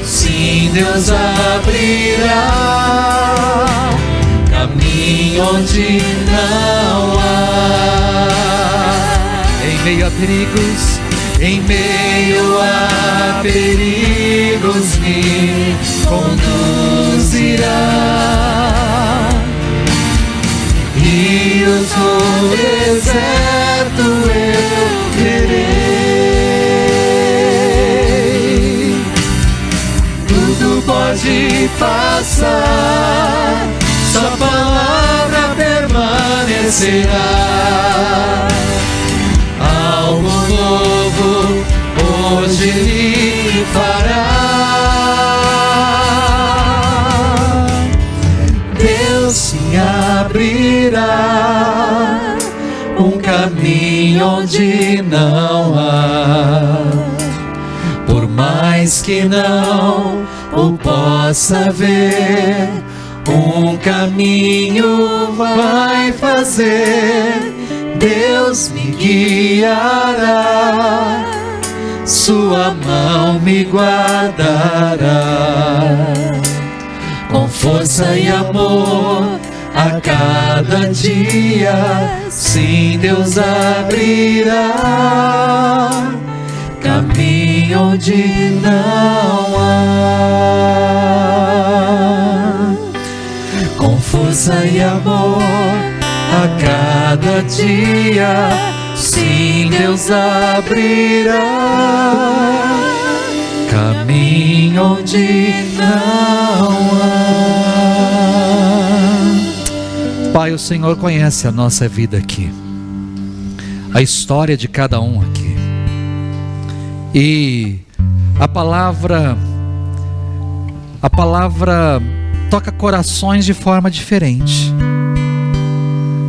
sim, Deus abrirá caminho onde não há. Em meio a perigos, em meio a perigos me conduzirá. Rios no deserto eu verei. Tudo pode passar, sua palavra permanecerá. Algo novo hoje Ele fará. Deus se abrirá um caminho onde não há. Por mais que não o possa ver, um caminho vai fazer. Deus me guiará, sua mão me guardará. Com força e amor a cada dia, sim, Deus abrirá caminho onde não há. Com força e amor a cada dia, sim, Deus abrirá caminho onde não há. Pai, o Senhor conhece a nossa vida aqui, a história de cada um aqui, e a palavra toca corações de forma diferente.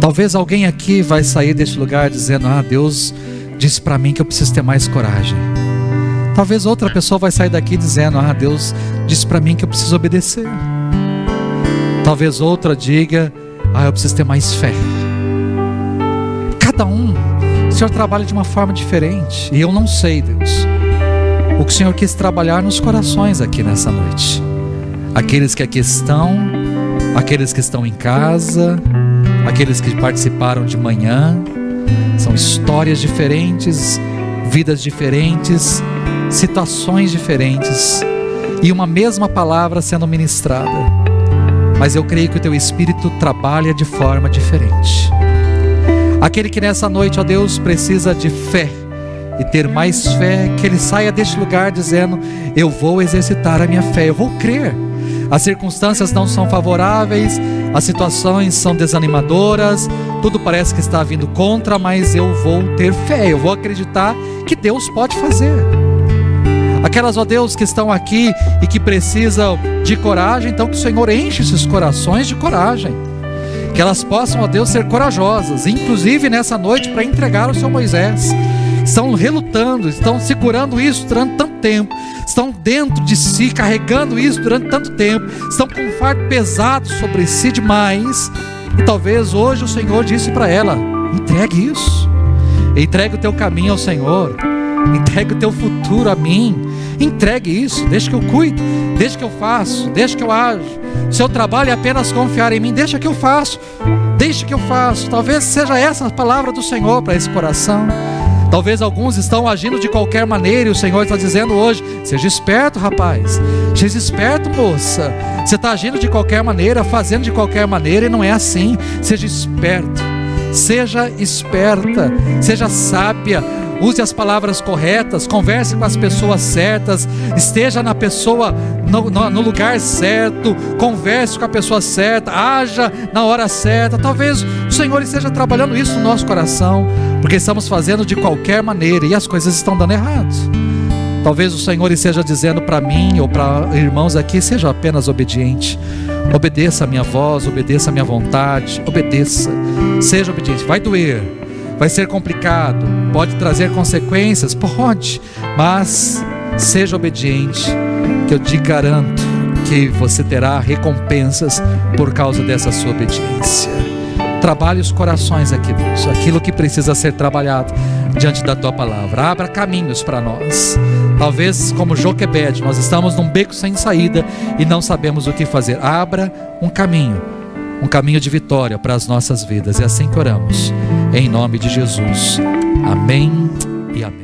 Talvez alguém aqui vai sair deste lugar dizendo: Deus disse para mim que eu preciso ter mais coragem. Talvez outra pessoa vai sair daqui dizendo: Deus disse para mim que eu preciso obedecer. Talvez outra diga: eu preciso ter mais fé. Cada um, o Senhor trabalha de uma forma diferente. E eu não sei, Deus, o que o Senhor quis trabalhar nos corações aqui nessa noite. Aqueles que aqui estão, aqueles que estão em casa, aqueles que participaram de manhã. São histórias diferentes, vidas diferentes, situações diferentes, e uma mesma palavra sendo ministrada. Mas eu creio que o Teu Espírito trabalha de forma diferente. Aquele que nessa noite, ó Deus, precisa de fé e ter mais fé, que ele saia deste lugar dizendo: eu vou exercitar a minha fé, eu vou crer. As circunstâncias não são favoráveis, as situações são desanimadoras, tudo parece que está vindo contra, mas eu vou ter fé, eu vou acreditar que Deus pode fazer. Aquelas, ó Deus, que estão aqui e que precisam de coragem, então que o Senhor enche esses corações de coragem, que elas possam, ó Deus, ser corajosas, inclusive nessa noite para entregar o seu Moisés. Estão relutando, estão segurando isso durante tanto tempo, estão dentro de si, carregando isso durante tanto tempo, estão com um fardo pesado sobre si demais, e talvez hoje o Senhor disse para ela: Entregue isso. Entregue o teu caminho ao Senhor. Entregue o teu futuro a mim. Entregue isso. Deixa que eu cuido. Deixa que eu faço. Deixa que eu ajo. Seu trabalho é apenas confiar em mim. Deixa que eu faço. Deixa que eu faço. Talvez seja essa a palavra do Senhor para esse coração. Talvez alguns estão agindo de qualquer maneira e o Senhor está dizendo hoje: seja esperto, rapaz. Seja esperto, moça. Você está agindo de qualquer maneira, fazendo de qualquer maneira, e não é assim. Seja esperto. Seja esperta. Seja sábia. Use as palavras corretas, converse com as pessoas certas, esteja na pessoa, no lugar certo, converse com a pessoa certa, haja na hora certa. Talvez o Senhor esteja trabalhando isso no nosso coração, porque estamos fazendo de qualquer maneira e as coisas estão dando errado. Talvez o Senhor esteja dizendo para mim ou para irmãos aqui: seja apenas obediente, obedeça a minha voz, obedeça a minha vontade, obedeça, seja obediente. Vai doer, vai ser complicado, pode trazer consequências, pode, mas seja obediente, que eu te garanto que você terá recompensas por causa dessa sua obediência. Trabalhe os corações aqui, Deus, aquilo que precisa ser trabalhado diante da tua palavra. Abra caminhos para nós. Talvez como Joquebede, nós estamos num beco sem saída e não sabemos o que fazer. Abra um caminho de vitória para as nossas vidas. É assim que oramos, em nome de Jesus. Amém e amém.